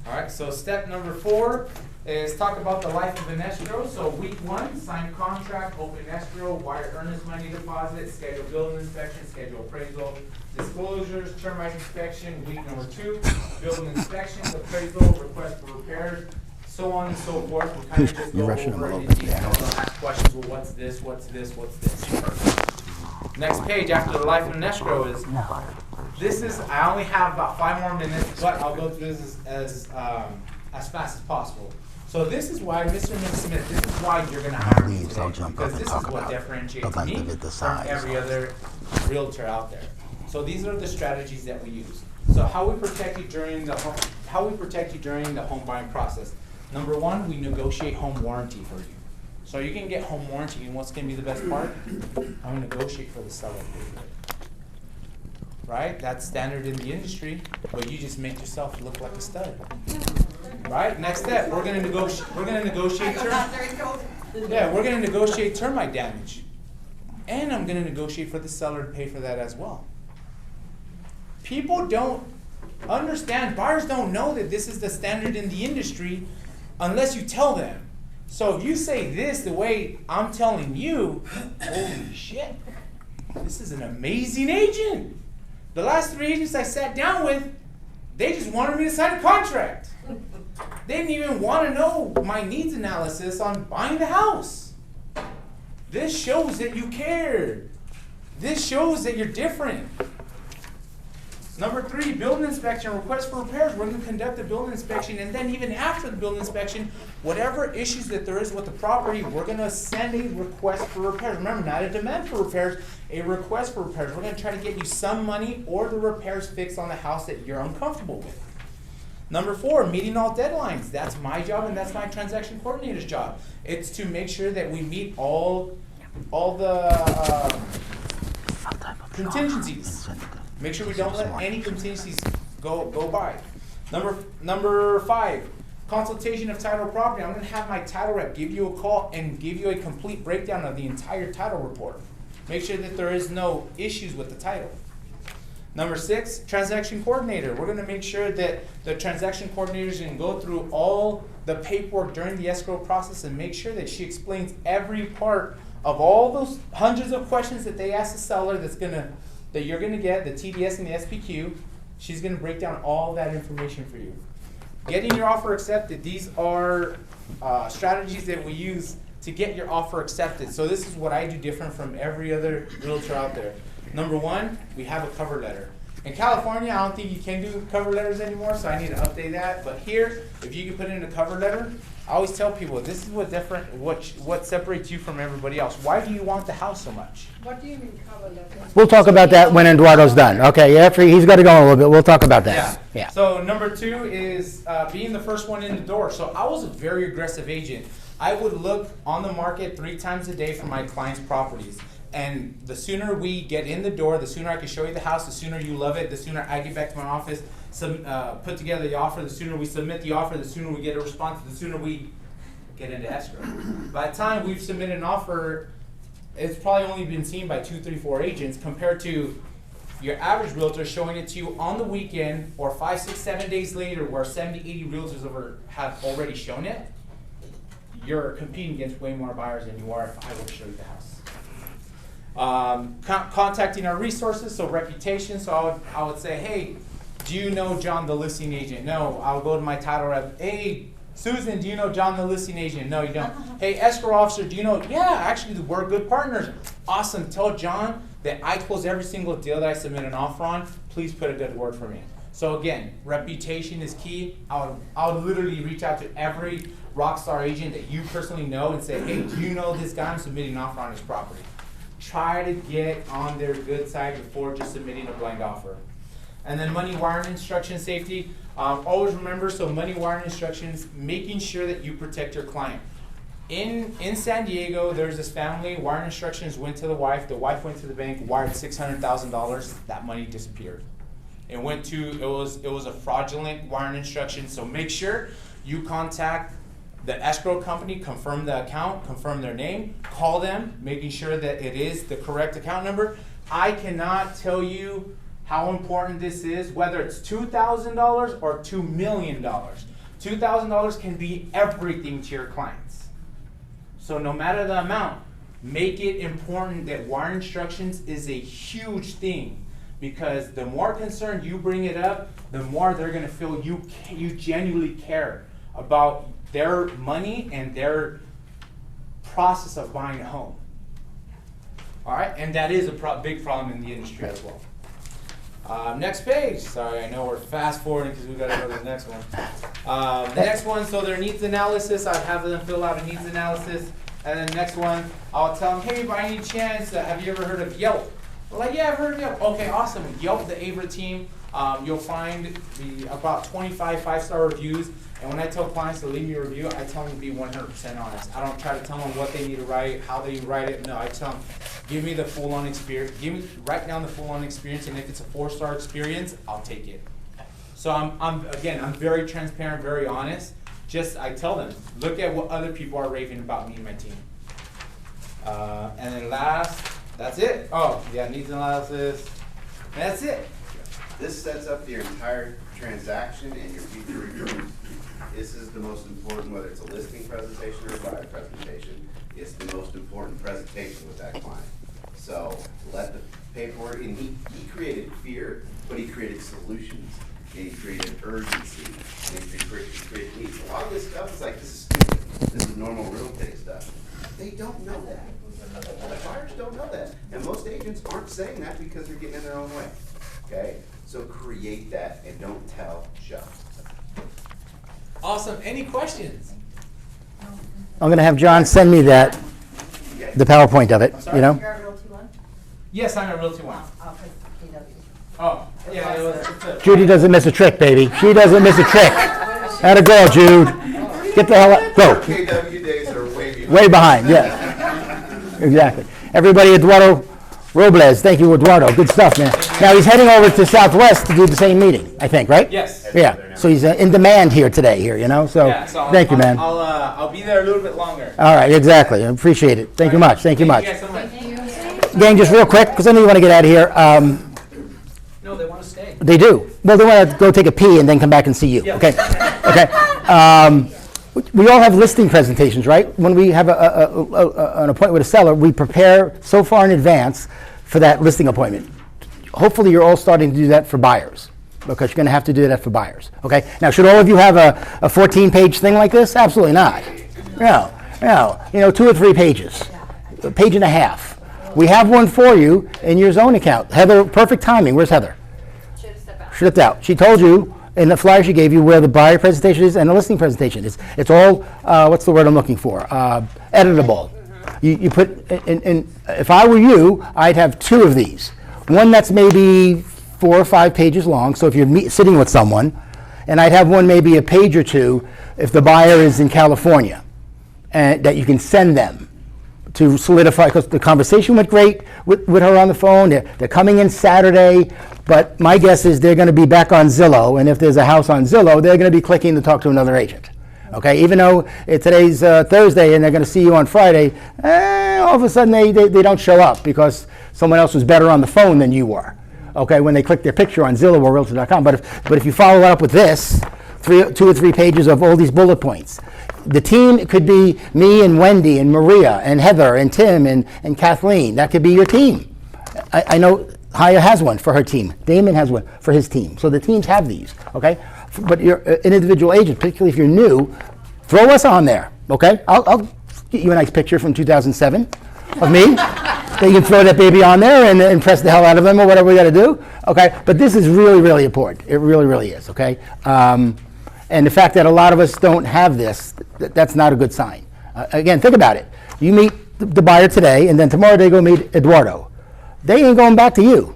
All right, so step number 4 is talk about the life of an escrow. So week 1, sign contract, open escrow, wire earnest money deposit, schedule building inspection, schedule appraisal, disclosures, termite inspection. Week number 2, building inspection, appraisal, request for repairs, so on and so forth. We kind of just go over it in detail. They'll ask questions, well, what's this, what's this, what's this? Perfect. Next page after the life of an escrow is, I only have about 5 more minutes, but I'll go through this as fast as possible. So this is why, Mr. and Ms. Smith, this is why you're going to hire me today, because this is what differentiates me from every other realtor out there. So these are the strategies that we use. So how we protect you during the home buying process. Number 1, we negotiate home warranty for you. So you can get home warranty, and what's going to be the best part? I'm going to negotiate for the seller. Right? That's standard in the industry, but you just make yourself look like a stud. Right? Next step, we're going to negotiate termite damage. And I'm going to negotiate for the seller to pay for that as well. People don't understand, buyers don't know that this is the standard in the industry unless you tell them. So if you say this the way I'm telling you, holy shit, this is an amazing agent. The last 3 agents I sat down with, they just wanted me to sign a contract. They didn't even want to know my needs analysis on buying the house. This shows that you care. This shows that you're different. Number 3, building inspection, request for repairs. We're going to conduct a building inspection, and then even after the building inspection, whatever issues that there is with the property, we're going to send a request for repairs. Remember, not a demand for repairs, a request for repairs. We're going to try to get you some money or the repairs fixed on the house that you're uncomfortable with. Number 4, meeting all deadlines. That's my job, and that's my transaction coordinator's job. It's to make sure that we meet all the contingencies. Make sure we don't let any contingencies go by. Number 5, consultation of title property. I'm going to have my title rep give you a call and give you a complete breakdown of the entire title report. Make sure that there is no issues with the title. Number 6, transaction coordinator. We're going to make sure that the transaction coordinator is going to go through all the paperwork during the escrow process and make sure that she explains every part of all those hundreds of questions that they ask the seller that you're going to get, the TDS and the SPQ. She's going to break down all that information for you. Getting your offer accepted. These are strategies that we use to get your offer accepted. So this is what I do different from every other realtor out there. Number 1, we have a cover letter. In California, I don't think you can do cover letters anymore, so I need to update that. But here, if you can put in a cover letter, I always tell people, this is what separates you from everybody else. Why do you want the house so much? What do you mean cover letter? We'll talk about that when Eduardo's done. Okay, after he's got to go in a little bit, we'll talk about that. Yeah. So number 2 is being the first one in the door. So I was a very aggressive agent. I would look on the market 3 times a day for my clients' properties. And the sooner we get in the door, the sooner I can show you the house, the sooner you love it, the sooner I get back to my office, put together the offer, the sooner we submit the offer, the sooner we get a response, the sooner we get into escrow. By the time we've submitted an offer, it's probably only been seen by 2, 3, 4 agents compared to your average realtor showing it to you on the weekend or 5, 6, 7 days later where 70, 80 realtors have already shown it, you're competing against way more buyers than you are if I were to show you the house. Contacting our resources, so reputation. So I would say, hey, do you know John the listing agent? No. I'll go to my title rep. Hey, Susan, do you know John the listing agent? No, you don't. Hey, escrow officer, do you know? Yeah, actually, we're good partners. Awesome. Tell John that I close every single deal that I submit an offer on. Please put a good word for me. So again, reputation is key. I'll literally reach out to every Rockstar agent that you personally know and say, hey, do you know this guy? I'm submitting an offer on his property. Try to get on their good side before just submitting a blind offer. And then money wiring instruction safety. Always remember, so money wiring instructions, making sure that you protect your client. In San Diego, there's this family, wiring instructions went to the wife went to the bank, wired $600,000, that money disappeared. It was a fraudulent wiring instruction, so make sure you contact the escrow company, confirm the account, confirm their name, call them, making sure that it is the correct account number. I cannot tell you how important this is, whether it's $2,000 or $2 million. $2,000 can be everything to your clients. So no matter the amount, make it important that wire instructions is a huge thing, because the more concerned you bring it up, the more they're going to feel you genuinely care about their money and their process of buying a home. All right, and that is a big problem in the industry as well. Next page. Sorry, I know we're fast forwarding because we got to go to the next one. The next one, so their needs analysis. I'd have them fill out a needs analysis. And then the next one, I'll tell them, hey, by any chance, have you ever heard of Yelp? They're like, yeah, I've heard of Yelp. Okay, awesome. Yelp, the Avra team, you'll find about 25 5-star reviews. And when I tell clients to leave me a review, I tell them to be 100% honest. I don't try to tell them what they need to write, how they write it. No, I tell them, give me the full-on experience. Write down the full-on experience, and if it's a 4-star experience, I'll take it. So I'm very transparent, very honest. I tell them, look at what other people are raving about me and my team. And then last, that's it. Oh, yeah, needs analysis. That's it. This sets up your entire transaction and your future reviews. This is the most important, whether it's a listing presentation or a buyer presentation. It's the most important presentation with that client. So let the paperwork, and he created fear, but he created solutions, and he created urgency, and he created needs. A lot of this stuff is like, this is stupid. This is normal real estate stuff. They don't know that. The buyers don't know that. And most agents aren't saying that because they're getting in their own way. Okay? So create that and don't tell, show. Awesome. Any questions? I'm going to have John send me the PowerPoint of it, you know? You're a Realty One? Yes, I'm a Realty One. Oh, for KW. Oh, yeah, it's a Judy doesn't miss a trick, baby. She doesn't miss a trick. Atta girl, Jude. Get the hell out. Go. KW days are way behind. Way behind, yeah. Exactly. Everybody, Eduardo Robles. Thank you, Eduardo. Good stuff, man. Now he's heading over to Southwest to do the same meeting, I think, right? Yes. Yeah. So he's in demand here today, you know? So, Yeah, so thank you, man. I'll be there a little bit longer. All right, exactly. I appreciate it. Thank you much. Thank you much. Thank you guys so much. Gang, just real quick, because I know you want to get out of here. No, they want to stay. They do. Well, they want to go take a pee and then come back and see you. Yeah. Okay. Okay. We all have listing presentations, right? When we have an appointment with a seller, we prepare so far in advance for that listing appointment. Hopefully, you're all starting to do that for buyers, because you're going to have to do that for buyers. Okay. Now, should all of you have a 14-page thing like this? Absolutely not. No. You know, 2 or 3 pages, a page and a half. We have one for you in your zone account. Heather, perfect timing. Where's Heather? Slipped out. She told you in the flyer she gave you where the buyer presentation is and the listing presentation is. It's all, what's the word I'm looking for? Editable. You put, in, if I were you, I'd have 2 of these. One that's maybe 4 or 5 pages long, so if you're sitting with someone, and I'd have one maybe a page or 2 if the buyer is in California, and that you can send them to solidify, because the conversation went great with her on the phone. They're coming in Saturday, but my guess is they're going to be back on Zillow, and if there's a house on Zillow, they're going to be clicking to talk to another agent. Okay, even though today's Thursday and they're going to see you on Friday, all of a sudden they don't show up because someone else was better on the phone than you were. okay, when they click their picture on Zillow or Realtor.com. But if you follow it up with this, 2 or 3 pages of all these bullet points. The team could be me and Wendy and Maria and Heather and Tim and Kathleen. That could be your team. I know Haya has one for her team. Damon has one for his team. So the teams have these, okay? But you're an individual agent, particularly if you're new, throw us on there, okay? I'll get you a nice picture from 2007 of me. Then you can throw that baby on there and impress the hell out of them or whatever we got to do, okay? But this is really, really important. It really, really is, okay? And the fact that a lot of us don't have this, that's not a good sign. Again, think about it. You meet the buyer today, and then tomorrow they go meet Eduardo. They ain't going back to you.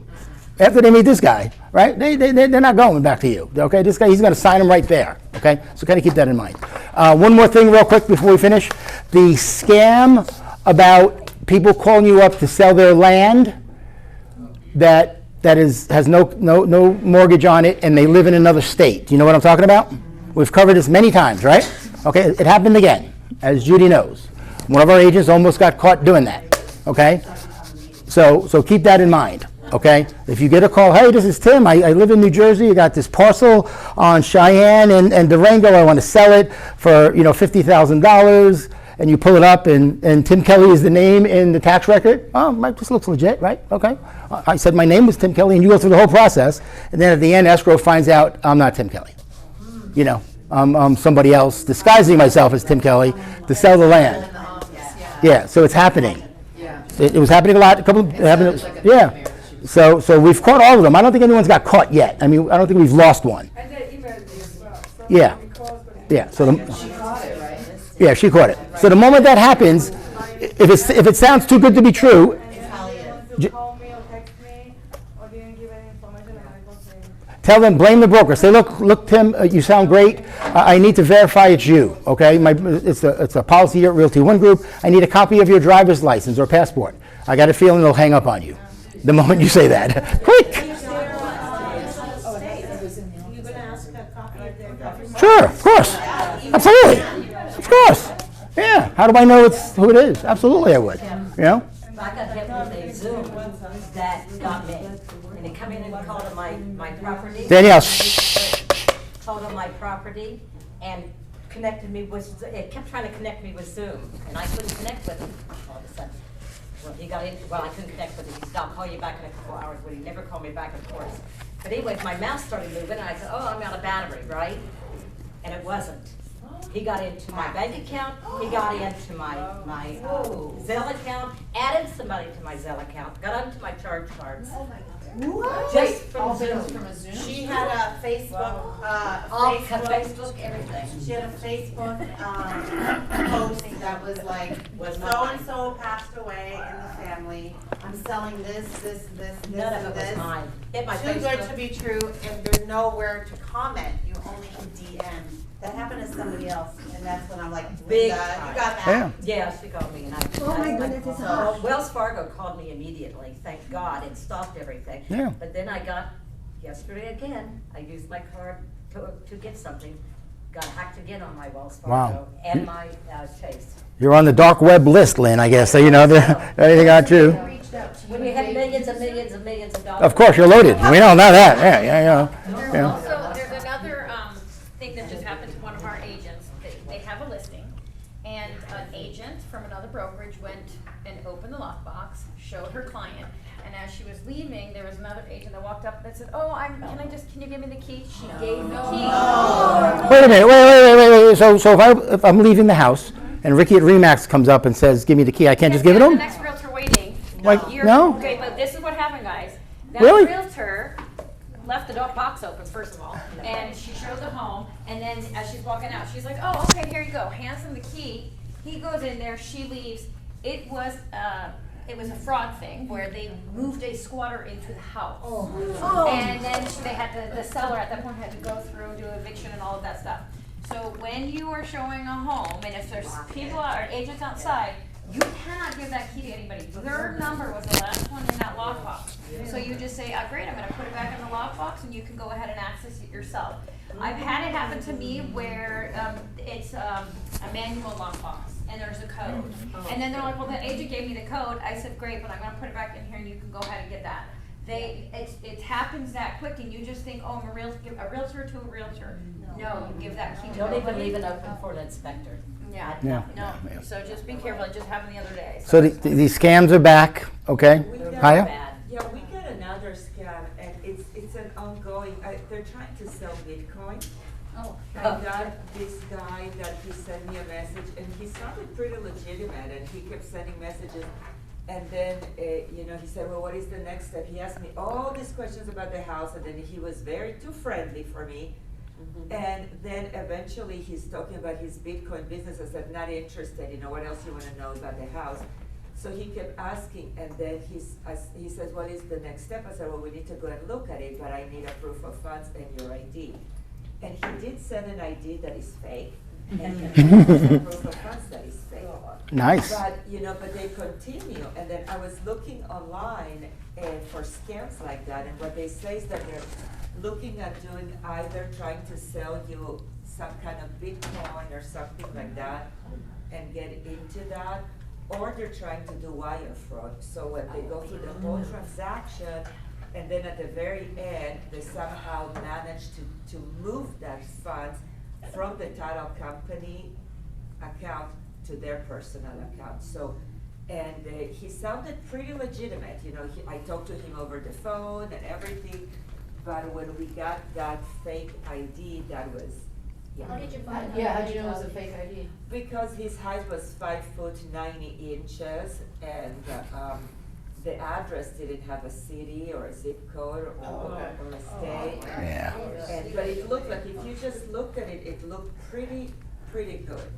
After they meet this guy, right? They're not going back to you, okay? This guy, he's going to sign them right there, okay? So kind of keep that in mind. One more thing real quick before we finish. The scam about people calling you up to sell their land that has no mortgage on it and they live in another state. Do you know what I'm talking about? We've covered this many times, right? Okay, it happened again, as Judy knows. One of our agents almost got caught doing that, okay? So keep that in mind, okay? If you get a call, hey, this is Tim, I live in New Jersey, you got this parcel on Cheyenne and Durango, I want to sell it for, $50,000, and you pull it up and Tim Kelly is the name in the tax record. Oh, this looks legit, right? Okay. I said my name was Tim Kelly, and you go through the whole process, and then at the end, escrow finds out I'm not Tim Kelly. I'm somebody else disguising myself as Tim Kelly to sell the land. Yeah, so it's happening. It was happening a lot. Yeah. So we've caught all of them. I don't think anyone's got caught yet. I don't think we've lost one. And they emailed me as well. So Yeah. Yeah. So She caught it, right? yeah, she caught it. So the moment that happens, if it sounds too good to be true, to call me or text me or didn't give any information and I go say, tell them, blame the broker. Say, look, Tim, you sound great. I need to verify it's you, okay? It's a policy here at Realty One Group. I need a copy of your driver's license or passport. I got a feeling they'll hang up on you the moment you say that. Quick! Sure, of course. Absolutely. Of course. Yeah. How do I know who it is? Absolutely I would. I got hit with a Zoom that got me. And they come in and called on my property. Danielle, shh. Called on my property and connected me with, it kept trying to connect me with Zoom. And I couldn't connect with him all of a sudden. I couldn't connect with him. He said, I'll call you back in a couple hours. But he never called me back, of course. But anyways, my mouse started moving and I said, oh, I'm out of battery, right? And it wasn't. He got into my bank account, he got into my Zelle account, added somebody to my Zelle account, got onto my charge cards. Oh my God. Just from Zoom. She had a Facebook, Facebook, everything. She had a Facebook post that was like, so-and-so passed away in the family. I'm selling this, None of it was this. mine. Hit my Too good Facebook. to be true, and there's nowhere to comment. You only can DM. That happened to somebody else, and that's when I'm like, Big Linda, time. you got that? Yeah. Yeah, she called me and Oh my goodness, it's so Wells Fargo called me immediately, thank God, and stopped everything. Yeah. But then I got, yesterday again, I used my card to get something, got hacked again on my Wells Wow. Fargo and my Chase. You're on the dark web list, Lynn, I guess. So everything got you. When you have millions and millions and millions of dollars. Of course, you're loaded. We all know that. Yeah. Also, there's another thing that just happened to one of our agents. They have a listing, and an agent from another brokerage went and opened the lockbox, showed her client, and as she was leaving, there was another agent that walked up and said, "Oh, can you give me the key?" She gave the key. Wait a minute. Wait. So if I'm leaving the house and Ricky at Remax comes up and says, "Give me the key," I can't just give it to The him? next realtor waiting. No? Okay, but this is what happened, guys. That Really? realtor left the box open, first of all, and she showed the home, and then as she's walking out, she's like, "Oh, okay, here you go." Hands him the key. He goes in there. She leaves. It was a fraud thing where they moved a squatter into the house. And then they had the seller at that point had to go through and do eviction and all of that stuff. So when you are showing a home, and if there's people or agents outside, you cannot give that key to anybody. Your number was the last one in that lockbox. So you just say, great, I'm going to put it back in the lockbox, and you can go ahead and access it yourself. I've had it happen to me where it's a manual lockbox, and there's a code. And then they're like, well, the agent gave me the code. I said, great, but I'm going to put it back in here, and you can go ahead and get that. It happens that quick and you just think, oh, I'm a realtor to a realtor. No, you give that key to Don't even nobody. leave it open for an inspector. Yeah, Yeah. no, Yeah. so just be careful, it just happened the other day. So these scams are back, okay? We got Hiya? Bad. Yeah, we got another scam, and it's an ongoing, they're trying to sell Bitcoin. Oh. I got this guy that he sent me a message, and he sounded pretty legitimate, and he kept sending messages. And then, he said, well, what is the next step? He asked me all these questions about the house, and then he was very too friendly for me. And then eventually he's talking about his Bitcoin business. I said, not interested, what else you want to know about the house? So he kept asking, and then he says, what is the next step? I said, well, we need to go and look at it, but I need a proof of funds and your ID. And he did send an ID that is fake, and a proof of funds that is fake. Nice. But, but they continue, and then I was looking online for scams like that, and what they say is that they're looking at doing either trying to sell you some kind of Bitcoin or something like that and get into that, or they're trying to do wire fraud. So when they go through the whole transaction, and then at the very end, they somehow manage to move that funds from the title company account to their personal account. So, and he sounded pretty legitimate. I talked to him over the phone and everything, but when we got that fake ID, that was, How did you find out? Yeah, how'd you know it was a fake ID? because his height was 5'90", and the address didn't have a city or a zip code or a state. Yeah. But it looked like, if you just looked at it, it looked pretty good.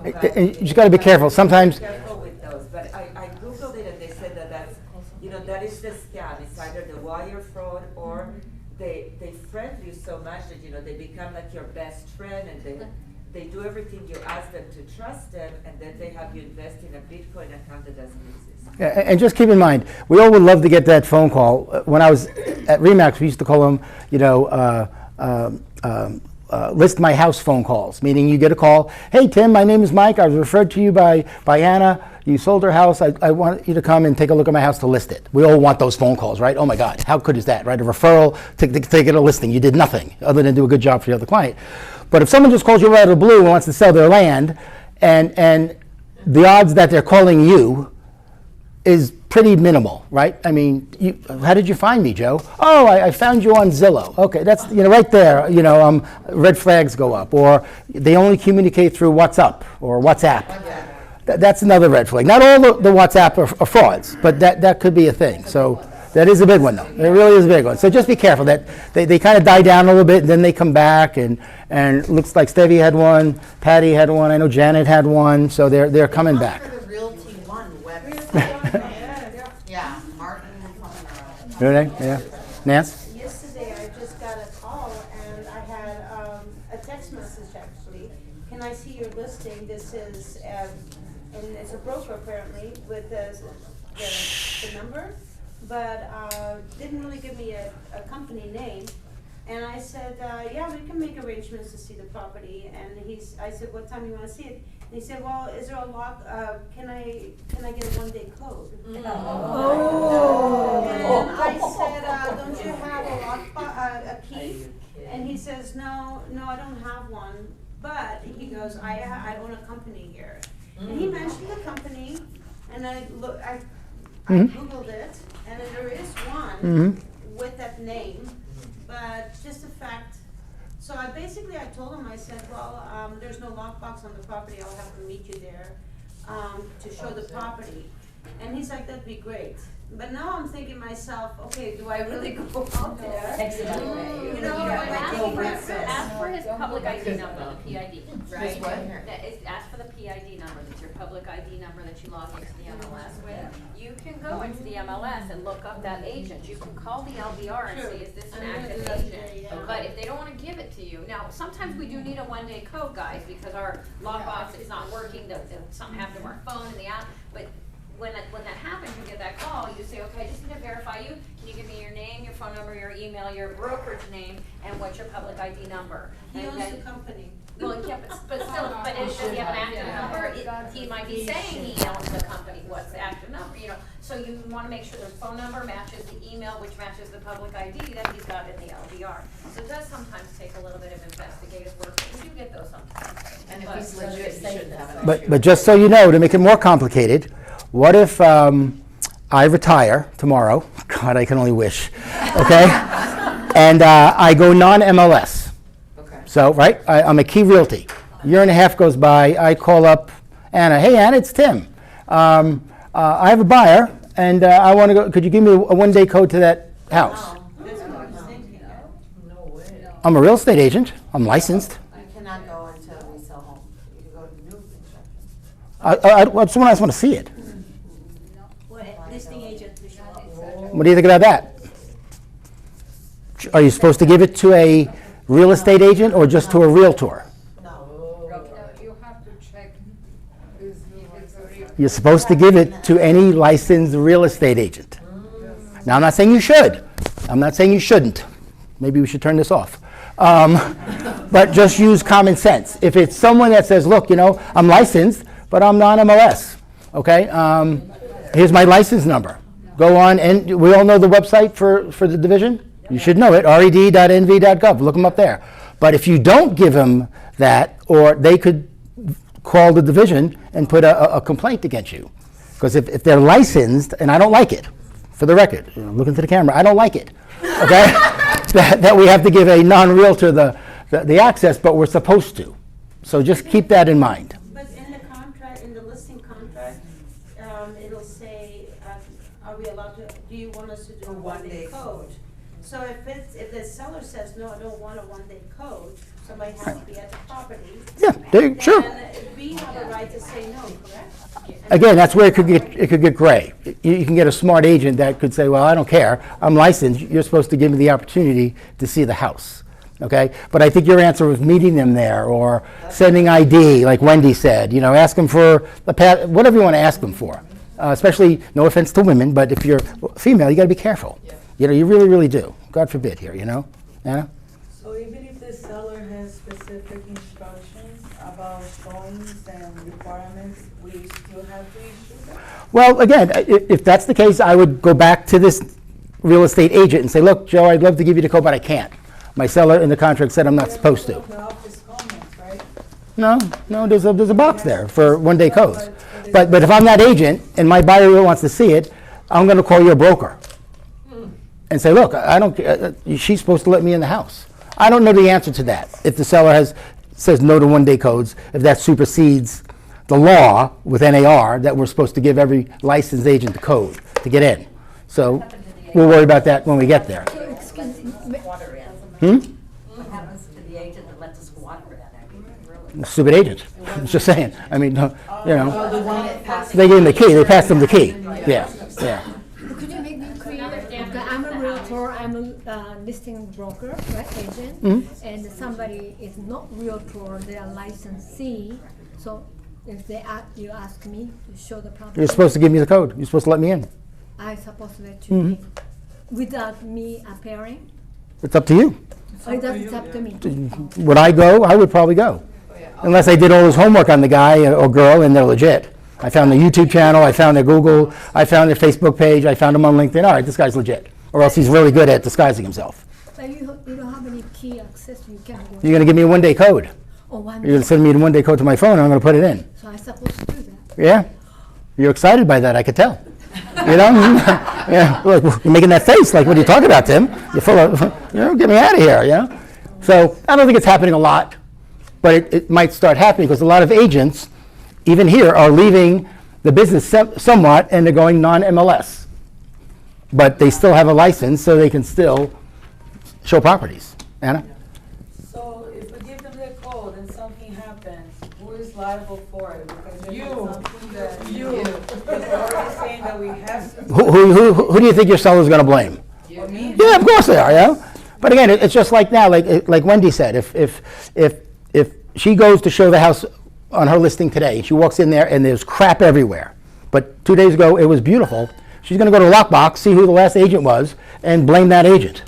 And you just got to be careful. Sometimes, Careful with those, but I Googled it and they said that that is the scam. It's either the wire fraud or they friend you so much that, they become like your best friend, and they do everything you ask them to trust them, and then they have you invest in a Bitcoin account that doesn't exist. yeah, and just keep in mind, we all would love to get that phone call. When I was at Remax, we used to call them, list my house phone calls, meaning you get a call, hey Tim, my name is Mike, I was referred to you by Anna, you sold her house, I want you to come and take a look at my house to list it. We all want those phone calls, right? Oh my God, how good is that, right? A referral to get a listing. You did nothing other than do a good job for the other client. But if someone just calls you right out of the blue and wants to sell their land, and the odds that they're calling you is pretty minimal, right? I mean, how did you find me, Joe? Oh, I found you on Zillow. Okay, that's, right there, red flags go up. Or they only communicate through WhatsApp or WhatsApp. That's another red flag. Not all the WhatsApp are frauds, but that could be a thing. So that is a big one, though. It really is a big one. So just be careful that they kind of die down a little bit, and then they come back, and it looks like Stevie had one, Patty had one, I know Janet had one, so they're coming back. For the Realty One website. Yeah, Martin. Really? Yeah. Nance? Yesterday, I just got a call and I had a text message actually. Can I see your listing? This is, and it's a broker apparently with the number, but didn't really give me a company name. And I said, yeah, we can make arrangements to see the property. And I said, what time you want to see it? And he said, well, is there a lock? Can I get a one-day code? Oh. And I said, don't you have a lock, a key? And he says, no, I don't have one. But he goes, I own a company here. And he mentioned the company, and I Googled it, and there is one with that name. But just a fact, so I told him, I said, well, there's no lockbox on the property, I'll have to meet you there to show the property. And he's like, that'd be great. But now I'm thinking to myself, okay, do I really go out there? Ask for his public ID number, the PID, right? His what? Ask for the PID number, that's your public ID number that you log into the MLS with. You can go into the MLS and look up that agent. You can call the LBR and see, is this an active agent? But if they don't want to give it to you, now, sometimes we do need a one-day code, guys, because our lockbox is not working, something happened to our phone and the app, but when that happens, you get that call, you say, okay, I just need to verify you. Can you give me your name, your phone number, your email, your brokerage name, and what's your public ID number? He owns the company. Well, yeah, but still, but does he have an active number? He might be saying he owns the company, what's the active number, So you wanna make sure the phone number matches the email, which matches the public ID that he's got in the LDR. So it does sometimes take a little bit of investigative work, but we do get those sometimes. And if But- he's legit, he shouldn't have an issue. But just so you know, to make it more complicated, what if I retire tomorrow? God, I can only wish. Okay? And I go non-MLS. Okay. So, right, I'm a Key Realty. A year and a half goes by, I call up Anna. Hey, Anna, it's Tim. I have a buyer, and I want to go. Could you give me a one-day code to that house? That's what I was thinking. I'm a real estate agent. I'm licensed. You cannot go into a resale home. You can go to new construction. I just want to see it. Well, listing agent to show up. What do you think about that? Are you supposed to give it to a real estate agent or just to a realtor? You have to check if it's a real. You're supposed to give it to any licensed real estate agent. Now, I'm not saying you should. I'm not saying you shouldn't. Maybe we should turn this off. But just use common sense. If it's someone that says, look, I'm licensed, but I'm non-MLS, okay? Here's my license number. Go on, and we all know the website for the division? You should know it, red.nv.gov. Look them up there. But if you don't give them that, or they could call the division and put a complaint against you. Because if they're licensed, and I don't like it, for the record, look into the camera, I don't like it, okay? that we have to give a non-realtor the access, but we're supposed to. So just keep that in mind. But in the contract, in the listing contract, it'll say, are we allowed to, do you want us to do a one-day code? So if the seller says, no, I don't want a one-day code, somebody has to be at the property. Yeah, sure. Then we have a right to say no, correct? Again, that's where it could get gray. You can get a smart agent that could say, well, I don't care. I'm licensed. You're supposed to give me the opportunity to see the house. Okay? But I think your answer was meeting them there or sending ID, like Wendy said. Ask them for whatever you want to ask them for. Especially, no offense to women, but if you're female, you got to be careful. You really, really do. God forbid here, Anna? So even if the seller has specific instructions about drawings and requirements, we still have to issue them? Well, again, if that's the case, I would go back to this real estate agent and say, look, Joe, I'd love to give you the code, but I can't. My seller in the contract said I'm not supposed to. The office comments, right? No, there's a box there for one-day codes. But if I'm that agent and my buyer really wants to see it, I'm going to call your broker and say, look, I don't. She's supposed to let me in the house. I don't know the answer to that. If the seller says no to one-day codes, if that supersedes the law with NAR that we're supposed to give every licensed agent the code to get in. So we'll worry about that when we get there. What happens to the agent that lets us water in? Stupid agent. Just saying. I mean, they gave him the key. They passed him the key. Yeah. Could you make me clear? Okay, I'm a realtor, I'm a listing broker, right, agent, and somebody is not realtor, they are licensee, so if you ask me to show the property. You're supposed to give me the code. You're supposed to let me in. I supposed to let you in, without me appearing, It's up to you. or it's up to me? Would I go? I would probably go. Unless I did all this homework on the guy or girl and they're legit. I found their YouTube channel, I found their Google, I found their Facebook page, I found him on LinkedIn. All right, this guy's legit. Or else he's really good at disguising himself. But you don't have any key access, you can't go. You're going to give me a one-day code. Oh, one You're going to send me a one-day code to my phone and I'm going to put it in. So I'm supposed to do that? Yeah? You're excited by that, I could tell. Yeah, look, you're making that face like, what are you talking about, Tim? You're full of, get me out of here, So I don't think it's happening a lot, but it might start happening because a lot of agents, even here, are leaving the business somewhat and they're going non-MLS. But they still have a license, so they can still show properties. Anna? So if we give them the code and something happens, who is liable for it? Because this is something that you're already saying that we have to. Who do you think your seller's going to blame? Me? Yeah, of course they are, But again, it's just like now, like Wendy said, if she goes to show the house on her listing today, she walks in there and there's crap everywhere, but 2 days ago it was beautiful, she's going to go to Lockbox, see who the last agent was, and blame that agent,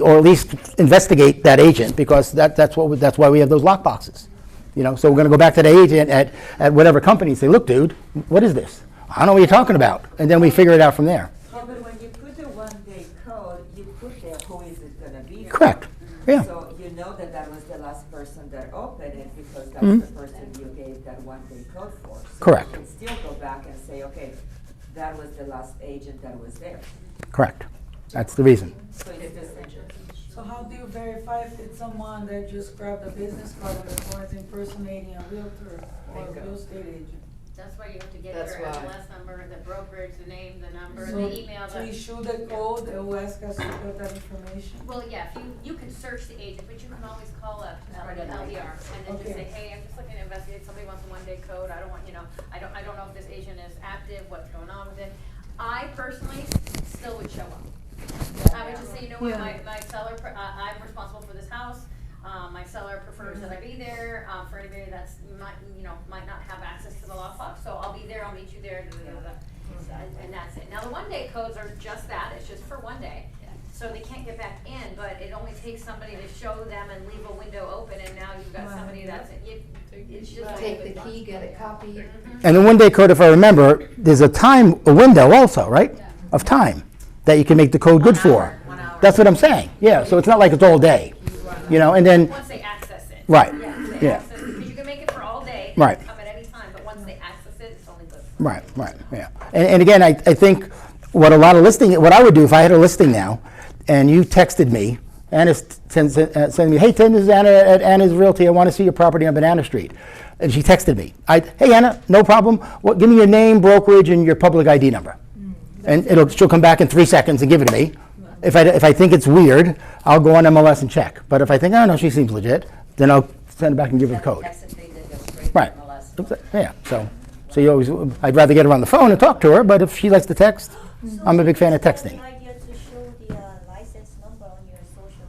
or at least investigate that agent, because that's why we have those lockboxes. So we're going to go back to the agent at whatever company and say, look, dude, what is this? I don't know what you're talking about. And then we figure it out from there. Well, but when you put the one-day code, you put there who is it gonna be. Correct. Yeah. So you know that that was the last person that opened it because that Mhm. was the person you gave that one-day code for. So Correct. you can still go back and say, okay, that was the last agent that was there. Correct. That's the reason. So it's just, So how do you verify if it's someone that just grabbed a business card and is impersonating a realtor or a real estate agent? That's why you have to get That's your why. MLS number, the brokerage, the name, the number, So the email. to issue the code, they will ask us to put that information. Well, yeah, if you can search the agent, but you can always call up LDR and then just say, hey, I'm just looking to investigate, somebody wants a one-day code, I don't want, I don't know if this agent is active, what's going on with it. I personally still would show up. I would just say, what, my seller, I'm responsible for this house, my seller prefers that I be there, for anybody that's might not have access to the lockbox, so I'll be there, I'll meet you there, and that's it. Now, the one-day codes are just that, it's just for one day, so they can't get back in, but it only takes somebody to show them and leave a window open, and now you've got somebody that's, it's just. Take the key, get it copied. And the one-day code, if I remember, there's a window also, right? Of time that you can make the code good for. 1 hour. That's what I'm saying. Yeah, so it's not like it's all day, and then, Once they access it. right, They yeah, access it, because you can make it for all day. Right. Come at any time, but once they access it, it's only good. right, yeah. And again, I think what I would do if I had a listing now, and you texted me, Anna sending me, hey Tim, this is Anna at Anna's Realty, I want to see your property on Banana Street. And she texted me, hey Anna, no problem, give me your name, brokerage, and your public ID number. And she'll come back in 3 seconds and give it to me. If I think it's weird, I'll go on MLS and check. But if I think, oh no, she seems legit, then I'll send it back and give her the code. Right. Yeah. So you always, I'd rather get her on the phone and talk to her. But if she likes to text, I'm a big fan of texting. idea to show the license number on your social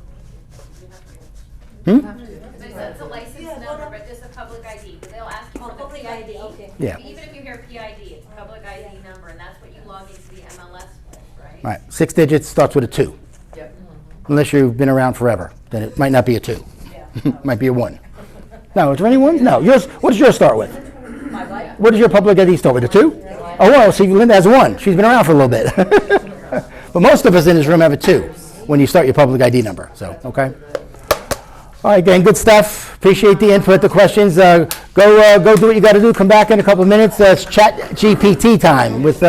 media. It's a license number, but just a public ID, they'll ask you for the public PID. ID, okay. Yeah. Even if you hear PID, it's a public ID number, and that's what you log into the MLS with, right? Right. 6 digits starts with a 2. Yep. Unless you've been around forever, then it might not be a 2. Might be a 1. No, is there any 1s? No. What does yours start with? What does your public ID start with? A 2? Oh, well, see, Linda has a 1. She's been around for a little bit. But most of us in this room have a 2 when you start your public ID number. So, okay. All right, gang, good stuff. Appreciate the input, the questions. Go do what you got to do. Come back in a couple of minutes. It's Chat GPT time with